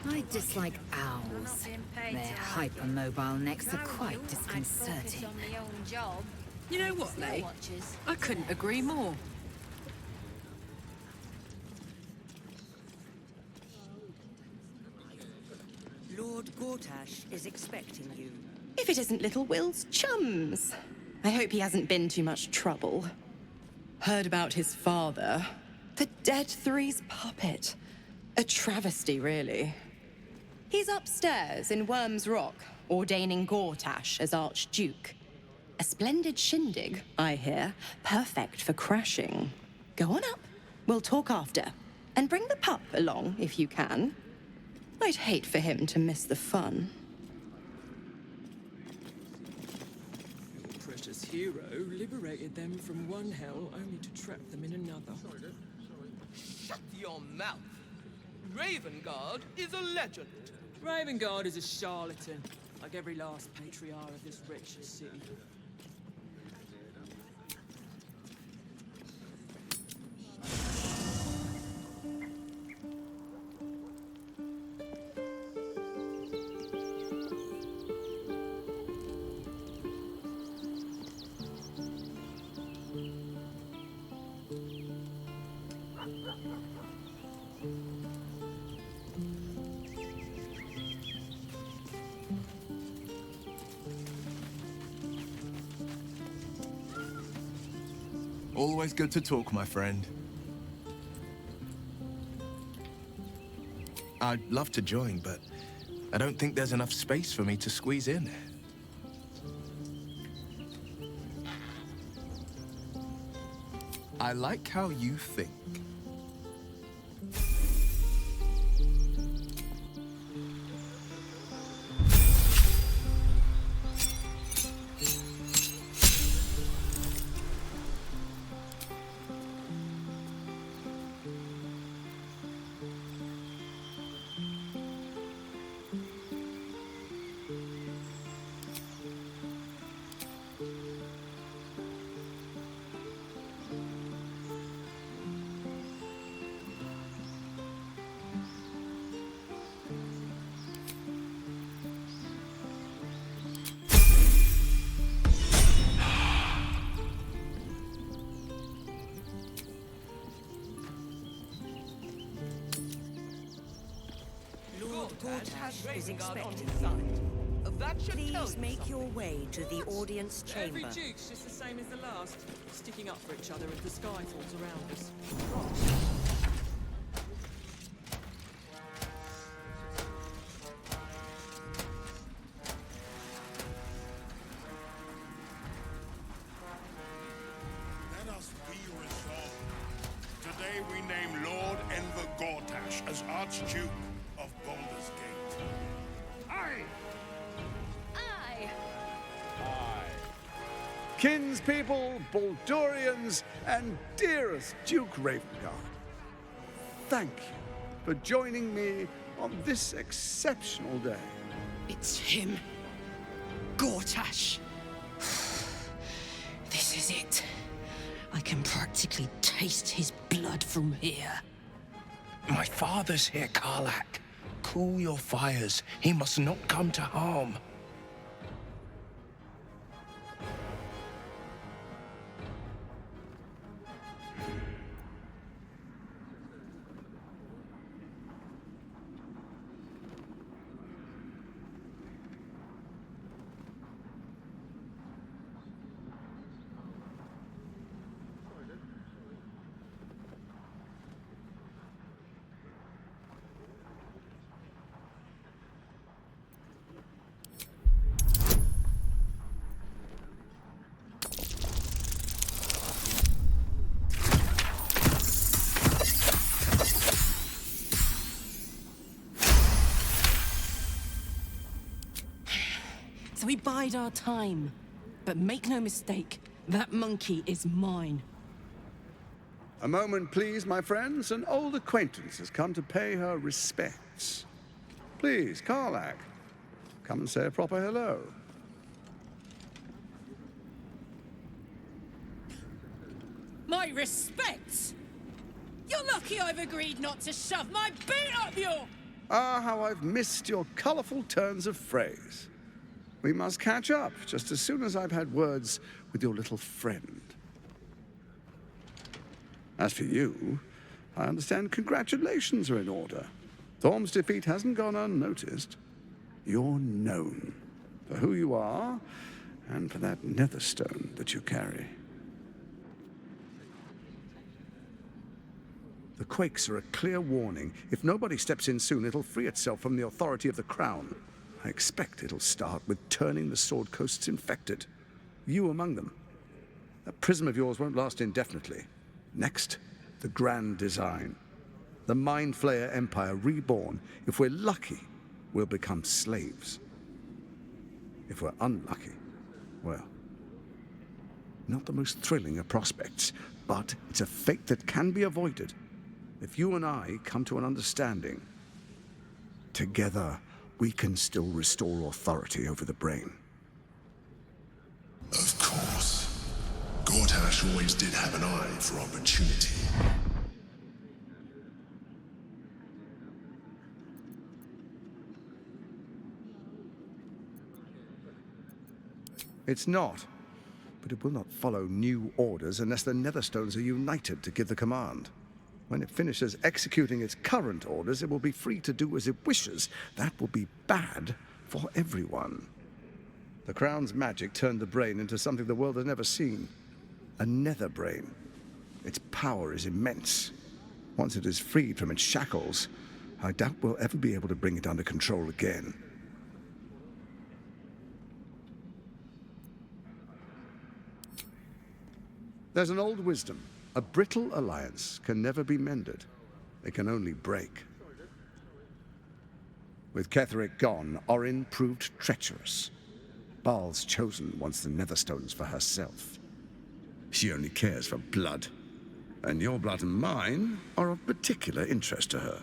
I dislike owls. Their hypermobile necks are quite disconcerting. on the own job. You know what, Still May? watches. I couldn't agree more. Lord Gortash is expecting you. If it isn't Little Will's chums. I hope he hasn't been too much trouble. Heard about his father. The Dead Three's puppet. A travesty, really. He's upstairs in Worms Rock, ordaining Gortash as Archduke. A splendid shindig, I hear. Perfect for crashing. Go on up. We'll talk after. And bring the pup along, if you can. I'd hate for him to miss the fun. Your precious hero liberated them from one hell only to trap them in another. Shut your mouth. Ravengard is a legend. Ravengard is a charlatan, like every last patriarch of this wretched city. Always good to talk, my friend. I'd love to join, but I don't think there's enough space for me to squeeze in. I like how you think. Gortash is expecting Please make your way to the audience chamber. Every duke's just the same as the last, sticking up for each other as the sky falls around us. Let us be resolved. Today we name Lord Enver Gortash as Archduke of Baldur's Gate. Aye! Aye! Kinspeople, Baldurians, and dearest Duke Ravengard, thank you for joining me on this exceptional day. It's him. Gortash. This is it. I can practically taste his blood from here. My father's here, Karlak. Cool your fires. He must not come to harm. So we bide our time. But make no mistake, that monkey is mine. A moment, please, my friends. An old acquaintance has come to pay her respects. Please, Karlak, come and say a proper hello. My respects! You're lucky I've agreed not to shove my boot up your... Ah, how I've missed your colourful turns of phrase. We must catch up just as soon as I've had words with your little friend. As for you, I understand congratulations are in order. Thorm's defeat hasn't gone unnoticed. You're known for who you are and for that netherstone that you carry. The quakes are a clear warning. If nobody steps in soon, it'll free itself from the authority of the crown. I expect it'll start with turning the Sword Coasts infected. You among them. That prism of yours won't last indefinitely. Next, the grand design. The Mind Flayer Empire reborn. If we're lucky, we'll become slaves. If we're unlucky, well, not the most thrilling of prospects, but it's a fate that can be avoided. If you and I come to an understanding, together we can still restore authority over the brain. Of course. Gortash always did have an eye for opportunity. It's not, but it will not follow new orders unless the Netherstones are united to give the command. When it finishes executing its current orders, it will be free to do as it wishes. That will be bad for everyone. The Crown's magic turned the brain into something the world has never seen. A nether brain. Its power is immense. Once it is freed from its shackles, I doubt we'll ever be able to bring it under control again. There's an old wisdom. A brittle alliance can never be mended. It can only break. With Ketheric gone, Orin proved treacherous. Baal's chosen wants the Netherstones for herself. She only cares for blood. And your blood and mine are of particular interest to her.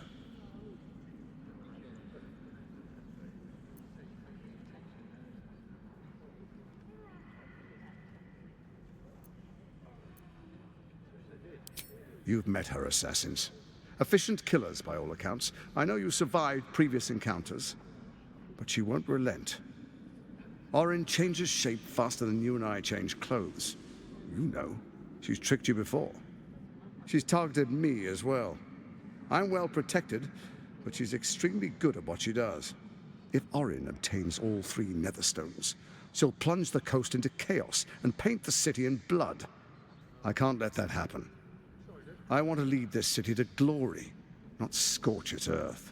You've met her assassins. Efficient killers, by all accounts. I know you survived previous encounters, but she won't relent. Orin changes shape faster than you and I change clothes. You know, she's tricked you before. She's targeted me as well. I'm well protected, but she's extremely good at what she does. If Orin obtains all 3 Netherstones, she'll plunge the coast into chaos and paint the city in blood. I can't let that happen. I want to lead this city to glory, not scorch its earth.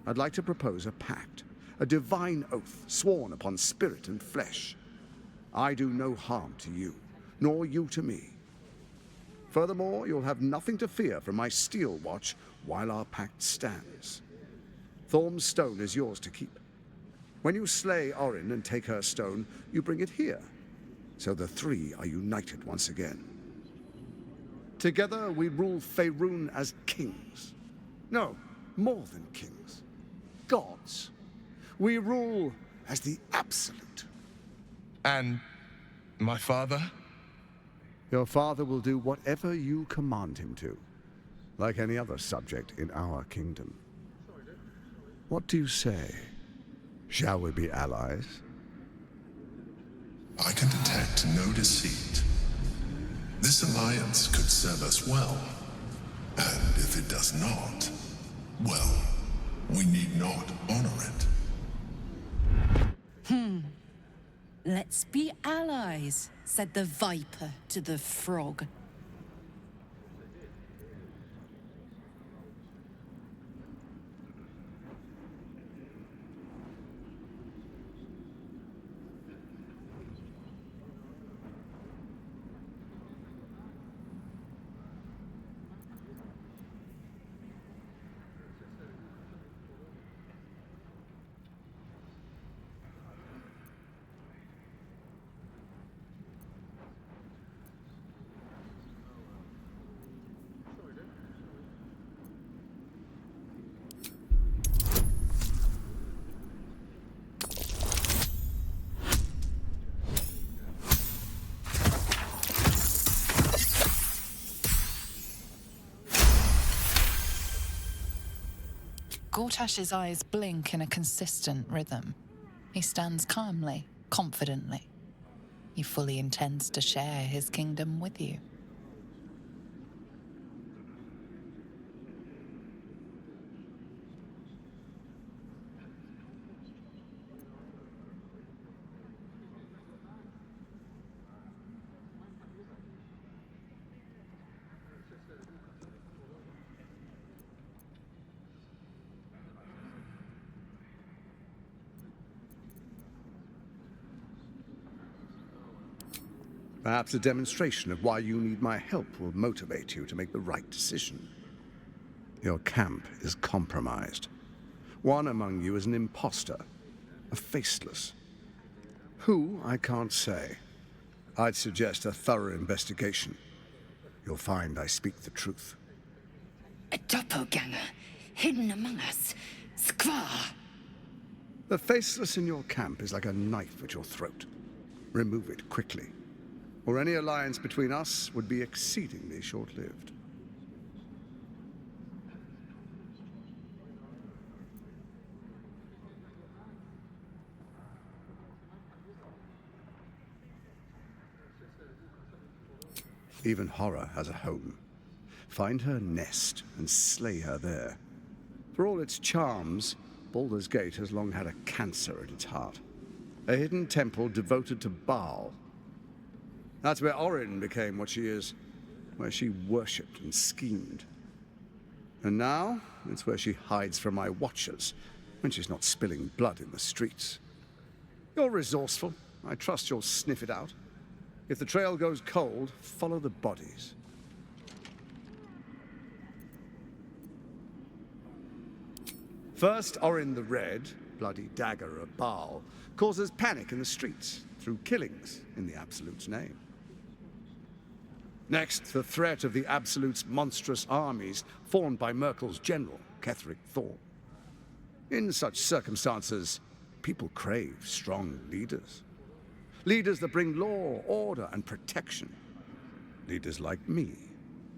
I'd like to propose a pact, a divine oath sworn upon spirit and flesh. I do no harm to you, nor you to me. Furthermore, you'll have nothing to fear from my steel watch while our pact stands. Thorm's stone is yours to keep. When you slay Orin and take her stone, you bring it here, so the 3 are united once again. Together we rule Faerun as kings. No, more than kings. Gods. We rule as the absolute. And my father? Your father will do whatever you command him to, like any other subject in our kingdom. What do you say? Shall we be allies? I can detect no deceit. This alliance could serve us well. And if it does not, well, we need not honor it. Let's be allies, said the viper to the frog. Gortash's eyes blink in a consistent rhythm. He stands calmly, confidently. He fully intends to share his kingdom with you. Perhaps a demonstration of why you need my help will motivate you to make the right decision. Your camp is compromised. One among you is an imposter, a faceless. Who, I can't say. I'd suggest a thorough investigation. You'll find I speak the truth. A doppelganger, hidden among us. Skvar! The faceless in your camp is like a knife at your throat. Remove it quickly, or any alliance between us would be exceedingly short-lived. Even horror has a home. Find her nest and slay her there. For all its charms, Baldur's Gate has long had a cancer at its heart. A hidden temple devoted to Baal. That's where Orin became what she is, where she worshipped and schemed. And now, it's where she hides from my watchers, when she's not spilling blood in the streets. You're resourceful. I trust you'll sniff it out. If the trail goes cold, follow the bodies. First, Orin the Red, bloody dagger of Baal, causes panic in the streets through killings in the Absolute's name. Next, the threat of the Absolute's monstrous armies formed by Merkel's general, Ketheric Thorn. In such circumstances, people crave strong leaders. Leaders that bring law, order, and protection. Leaders like me,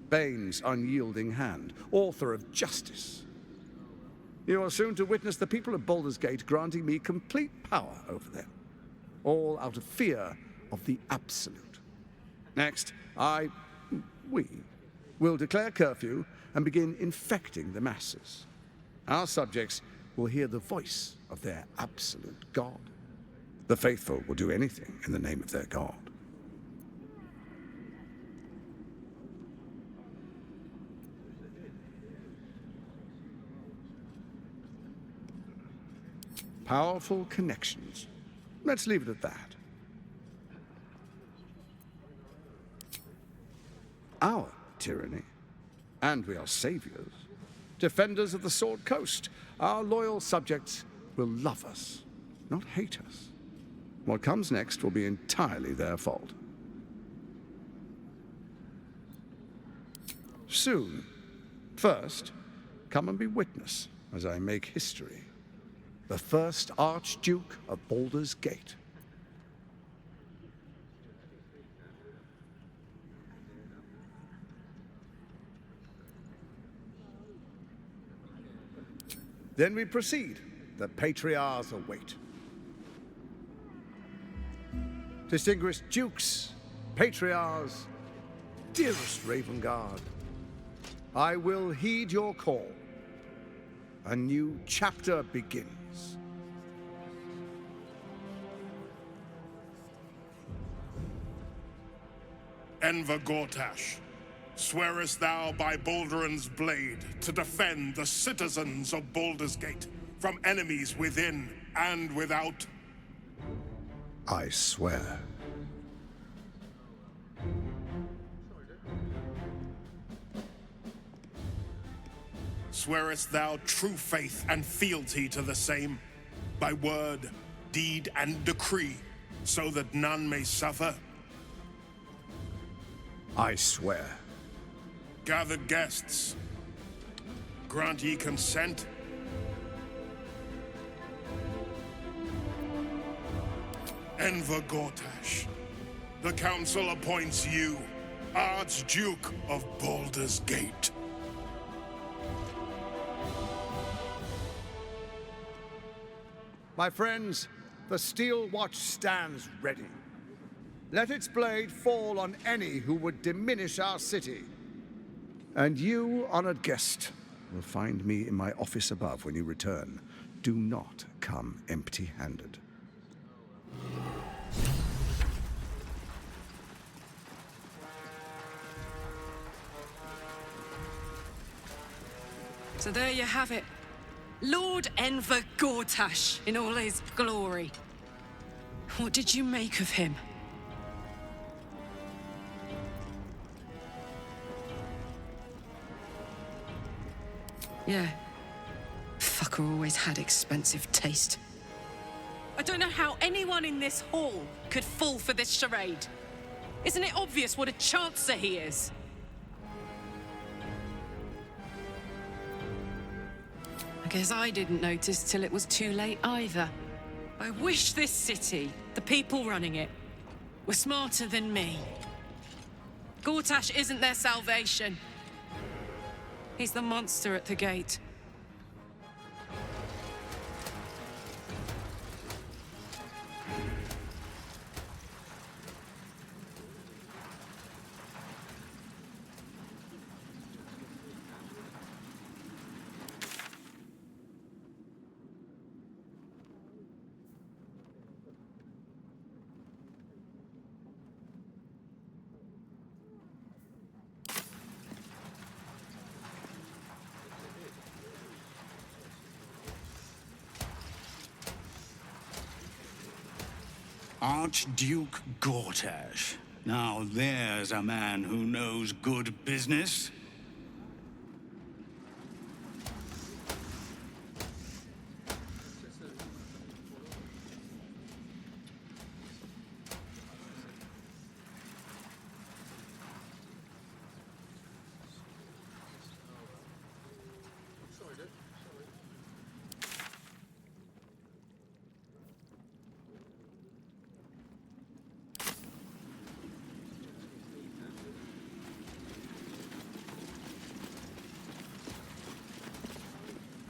Bane's unyielding hand, author of justice. You are soon to witness the people of Baldur's Gate granting me complete power over them, all out of fear of the Absolute. Next, we will declare curfew and begin infecting the masses. Our subjects will hear the voice of their absolute God. The faithful will do anything in the name of their God. Powerful connections. Let's leave it at that. Our tyranny, and we are saviors, defenders of the Sword Coast. Our loyal subjects will love us, not hate us. What comes next will be entirely their fault. Soon. First, come and be witness as I make history. The first Archduke of Baldur's Gate. Then we proceed. The Patriarchs await. Distinguished Dukes, Patriarchs, dearest Ravengard, I will heed your call. A new chapter begins. Enver Gortash, swearest thou by Balduran's blade to defend the citizens of Baldur's Gate from enemies within and without? I swear. Swearest thou true faith and fealty to the same, by word, deed, and decree, so that none may suffer? I swear. Gathered guests, grant ye consent? Enver Gortash, the Council appoints you Archduke of Baldur's Gate. My friends, the Steel Watch stands ready. Let its blade fall on any who would diminish our city. And you, honored guest, will find me in my office above when you return. Do not come empty-handed. So there you have it. Lord Enver Gortash in all his glory. What did you make of him? Yeah. Fucker always had expensive taste. I don't know how anyone in this hall could fall for this charade. Isn't it obvious what a chancer he is? I guess I didn't notice till it was too late either. I wish this city, the people running it, were smarter than me. Gortash isn't their salvation. He's the monster at the gate. Archduke Gortash. Now there's a man who knows good business.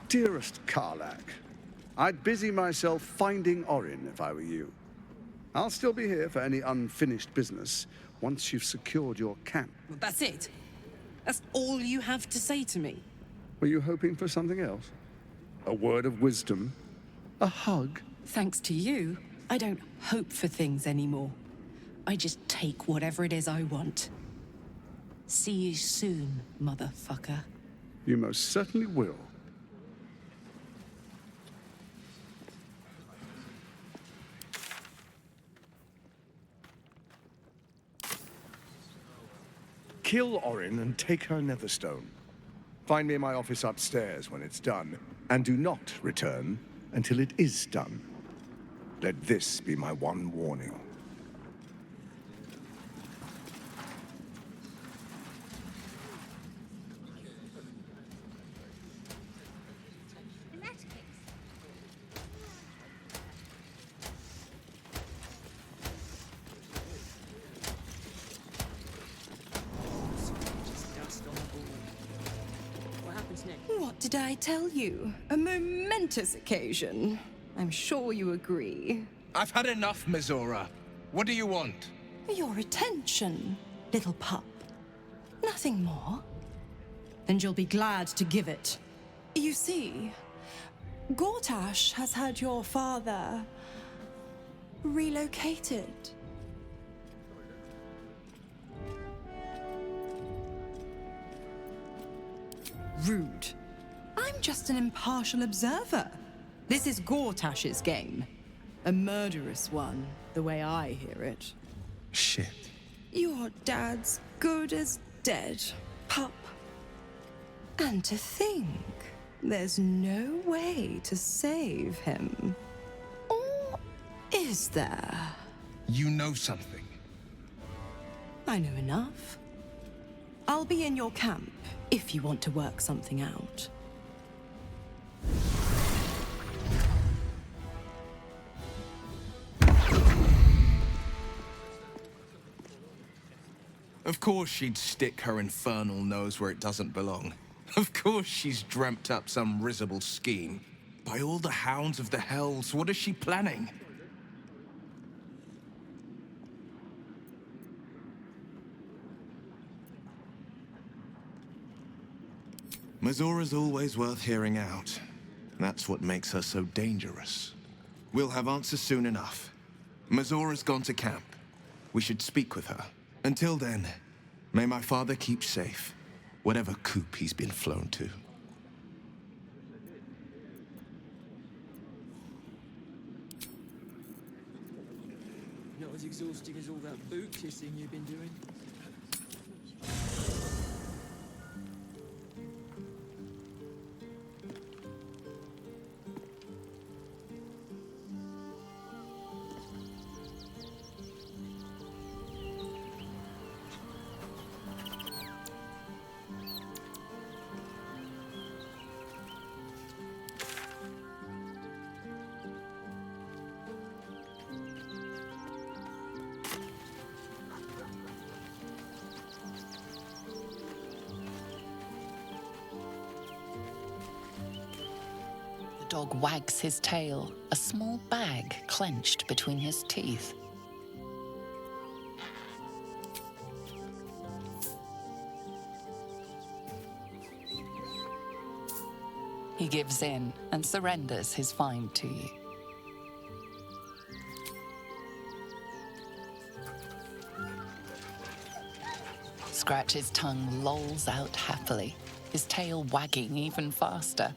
Dearest Karlak, I'd busy myself finding Orin if I were you. I'll still be here for any unfinished business once you've secured your camp. That's it? That's all you have to say to me? Were you hoping for something else? A word of wisdom? A hug? Thanks to you, I don't hope for things anymore. I just take whatever it is I want. See you soon, motherfucker. You most certainly will. Kill Orin and take her Netherstone. Find me in my office upstairs when it's done, and do not return until it is done. Let this be my one warning. What did I tell you? A momentous occasion. I'm sure you agree. I've had enough, Mizora. What do you want? Your attention, little pup. Nothing more. And you'll be glad to give it. You see, Gortash has had your father relocated. Rude. I'm just an impartial observer. This is Gortash's game. A murderous one, the way I hear it. Shit. Your dad's good as dead, pup. And to think, there's no way to save him. Or is there? You know something. I know enough. I'll be in your camp if you want to work something out. Of course she'd stick her infernal nose where it doesn't belong. Of course she's dreamt up some risible scheme. By all the hounds of the hells, what is she planning? Mizora's always worth hearing out. That's what makes her so dangerous. We'll have answers soon enough. Mizora's gone to camp. We should speak with her. Until then, may my father keep safe, whatever coop he's been flown to. Not as exhausting as all that boot kissing you've been doing. The dog wags his tail, a small bag clenched between his teeth. He gives in and surrenders his find to you. Scratch's tongue lolls out happily, his tail wagging even faster.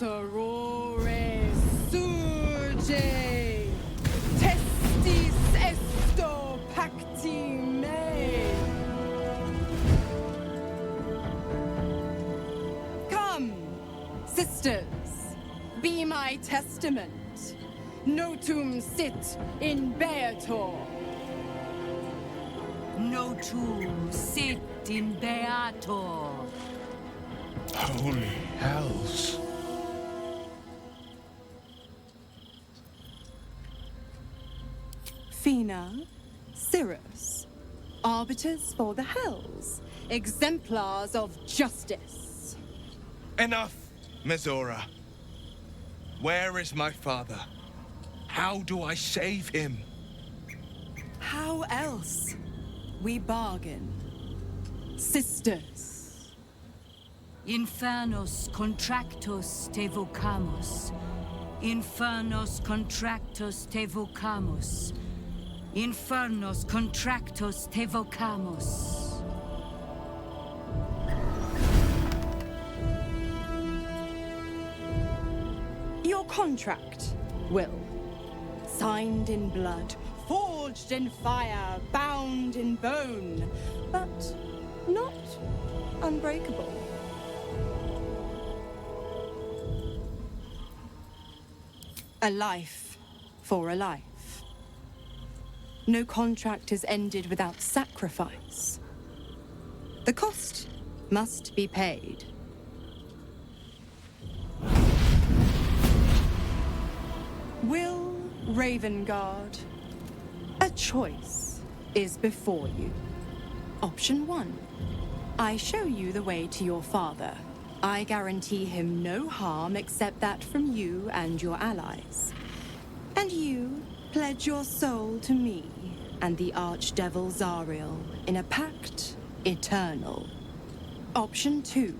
Sorore surge, testis esto pacti me. Come, sisters, be my testament. Notum sit in Beator. Notum sit in Beator. Holy hells. Fina, Cirrus, arbiters for the hells, exemplars of justice. Enough, Mizora. Where is my father? How do I save him? How else? We bargain. Sisters. Infernos contractus te vocamus. Infernos contractus te vocamus. Infernos contractus te vocamus. Your contract, Will. Signed in blood, forged in fire, bound in bone, but not unbreakable. A life for a life. No contract is ended without sacrifice. The cost must be paid. Will Ravengard, a choice is before you. Option 1. I show you the way to your father. I guarantee him no harm except that from you and your allies. And you pledge your soul to me and the Archdevil Zariel in a pact eternal. Option 2.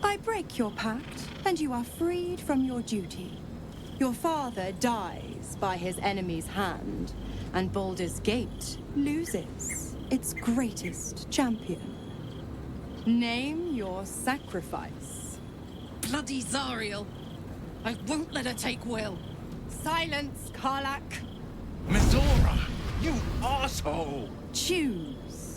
I break your pact and you are freed from your duty. Your father dies by his enemy's hand, and Baldur's Gate loses its greatest champion. Name your sacrifice. Bloody Zariel! I won't let her take Will. Silence, Karlak. Mizora, you asshole! Choose.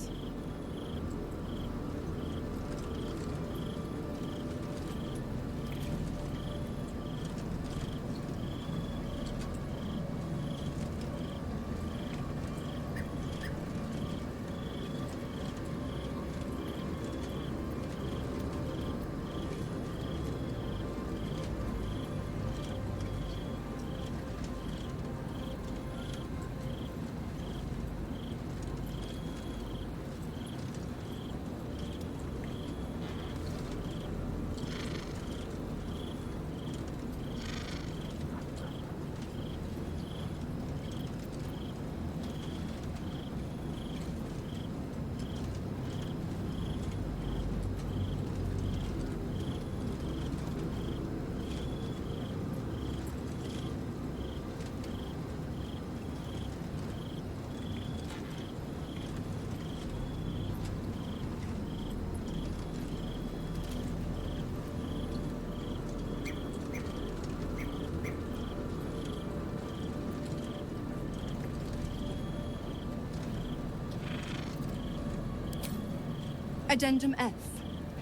Addendum F.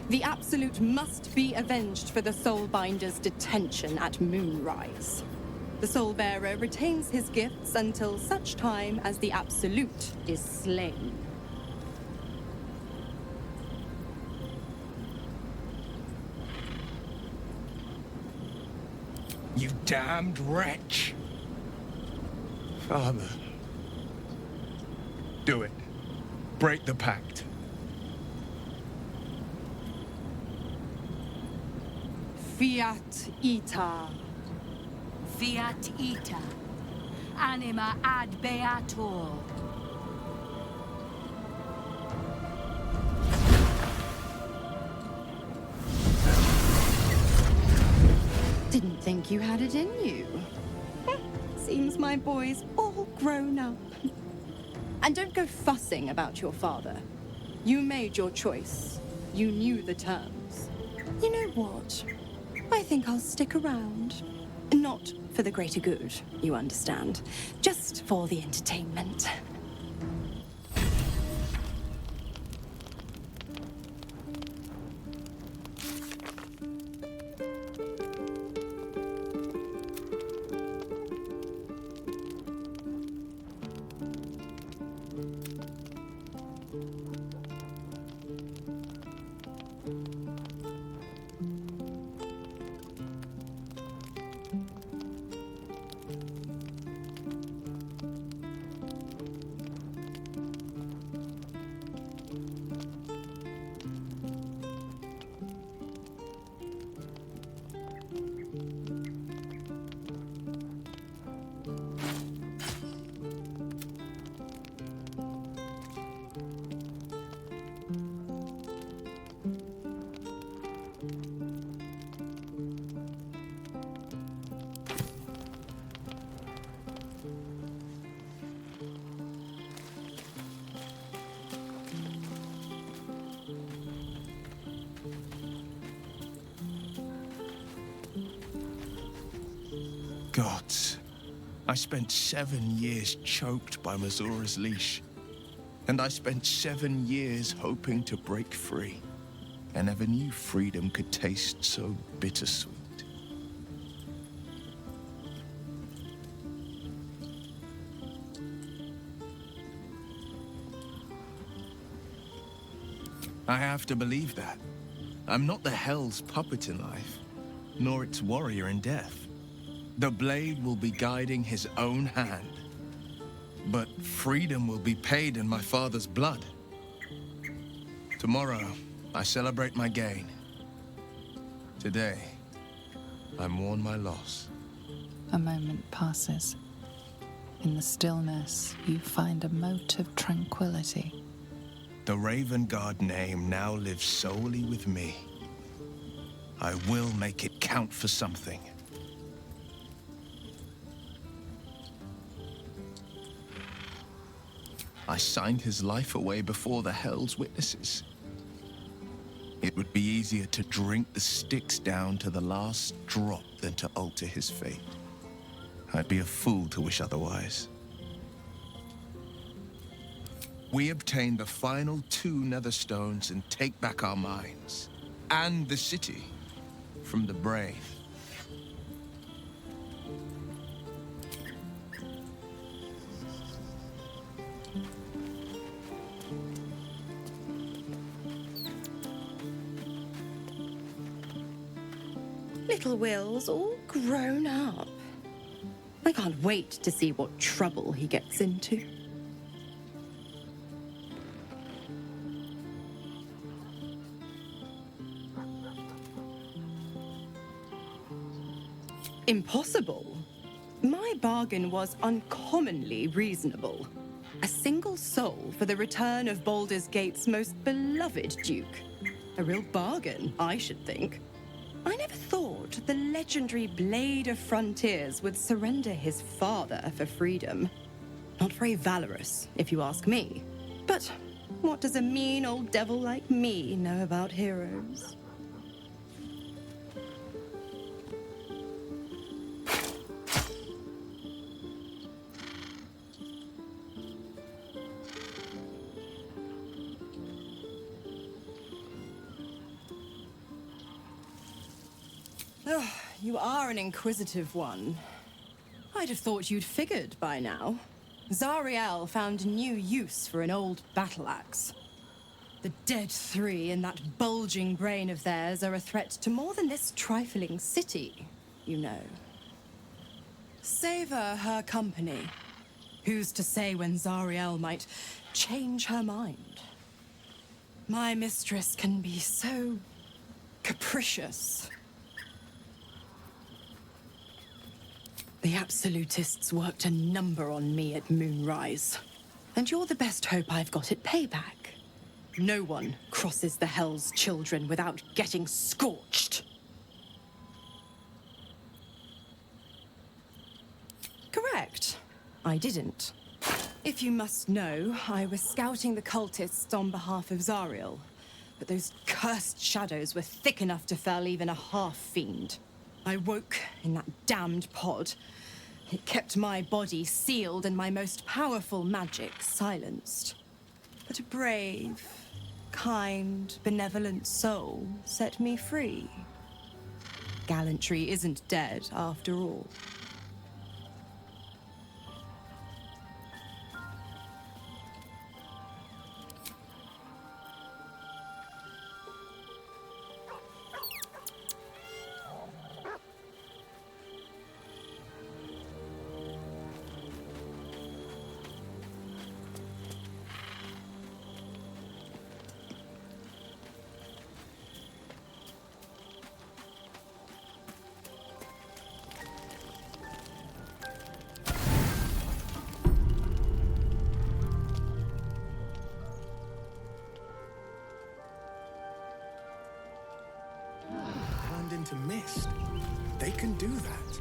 The Absolute must be avenged for the Soulbinder's detention at Moonrise. The Soulbearer retains his gifts until such time as the Absolute is slain. You damned wretch! Father. Do it. Break the pact. Fiat ita. Fiat ita. Anima ad beator. Didn't think you had it in you. Seems my boy's all grown up. And don't go fussing about your father. You made your choice. You knew the terms. You know what? I think I'll stick around. Not for the greater good, you understand. Just for the entertainment. Gods, I spent 7 years choked by Mazora's leash. And I spent 7 years hoping to break free. I never knew freedom could taste so bittersweet. I have to believe that. I'm not the Hell's puppet in life, nor its warrior in death. The blade will be guiding his own hand. But freedom will be paid in my father's blood. Tomorrow, I celebrate my gain. Today, I mourn my loss. A moment passes. In the stillness, you find a mote of tranquility. The Raven Guard name now lives solely with me. I will make it count for something. I signed his life away before the Hell's witnesses. It would be easier to drink the sticks down to the last drop than to alter his fate. I'd be a fool to wish otherwise. We obtain the final 2 nether stones and take back our minds, and the city, from the brave. Little Will's all grown up. I can't wait to see what trouble he gets into. Impossible. My bargain was uncommonly reasonable. A single soul for the return of Baldur's Gate's most beloved duke. A real bargain, I should think. I never thought the legendary Blade of Frontiers would surrender his father for freedom. Not very valorous, if you ask me. But what does a mean old devil like me know about heroes? Oh, you are an inquisitive one. I'd have thought you'd figured by now. Zariel found new use for an old battle axe. The dead 3 and that bulging brain of theirs are a threat to more than this trifling city, you know. Savor her company. Who's to say when Zariel might change her mind? My mistress can be so capricious. The Absolutists worked a number on me at Moonrise. And you're the best hope I've got at payback. No one crosses the Hell's Children without getting scorched. Correct. I didn't. If you must know, I was scouting the cultists on behalf of Zariel. but those cursed shadows were thick enough to fell even a half-fiend. I woke in that damned pod. It kept my body sealed and my most powerful magic silenced. But a brave, kind, benevolent soul set me free. Gallantry isn't dead after all. Turned into mist. They can do that.